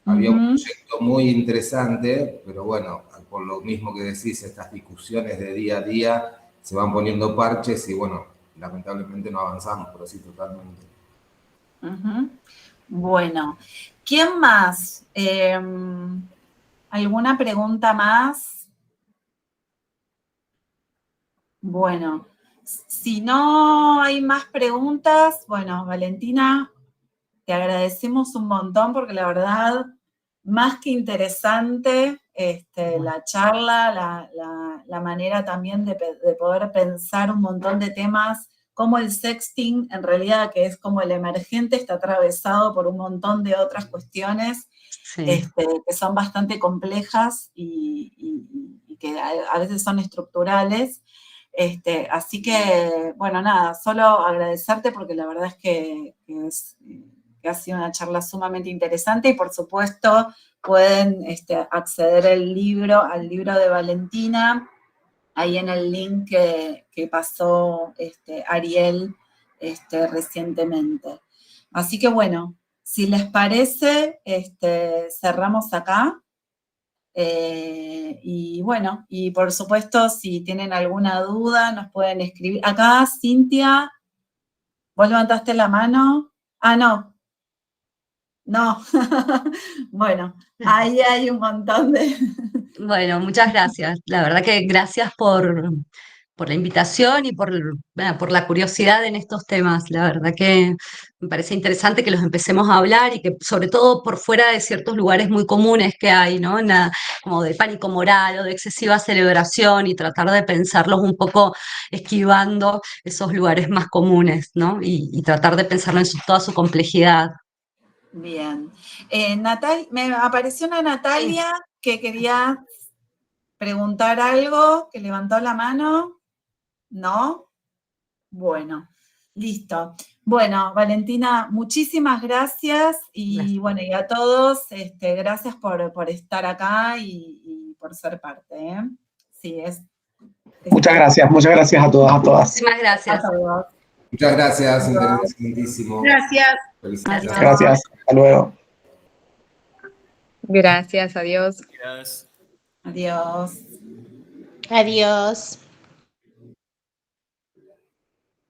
Había un proyecto muy interesante, pero bueno, por lo mismo que decís, estas discusiones de día a día se van poniendo parches y bueno, lamentablemente no avanzamos, pero sí, totalmente. Bueno, ¿quién más? ¿Alguna pregunta más? Bueno, si no hay más preguntas, bueno, Valentina, te agradecemos un montón porque la verdad, más que interesante la charla, la manera también de poder pensar un montón de temas, como el sexting, en realidad, que es como el emergente, está atravesado por un montón de otras cuestiones que son bastante complejas y que a veces son estructurales. Así que, bueno, nada, solo agradecerte porque la verdad es que ha sido una charla sumamente interesante, y por supuesto pueden acceder al libro de Valentina, ahí en el link que pasó Ariel recientemente. Así que bueno, si les parece, cerramos acá. Y bueno, y por supuesto, si tienen alguna duda, nos pueden escribir. Acá, Cintia, ¿vos levantaste la mano? Ah, no. No. Bueno, ahí hay un montón de... Bueno, muchas gracias. La verdad que gracias por la invitación y por la curiosidad en estos temas. La verdad que me parece interesante que los empecemos a hablar y que sobre todo por fuera de ciertos lugares muy comunes que hay, ¿no? Como de pánico moral o de excesiva celebración, y tratar de pensarlos un poco esquivando esos lugares más comunes, ¿no? Y tratar de pensarlo en toda su complejidad. Bien. Me apareció una Natalia que quería preguntar algo, que levantó la mano. ¿No? Bueno, listo. Bueno, Valentina, muchísimas gracias, y bueno, y a todos, gracias por estar acá y por ser parte, ¿eh? Sí, muchas gracias a todas, a todas. Muchísimas gracias. A todos. Muchas gracias, interesantísimo. Gracias. Felicitaciones. Gracias, hasta luego. Gracias, adiós. Adiós. Adiós.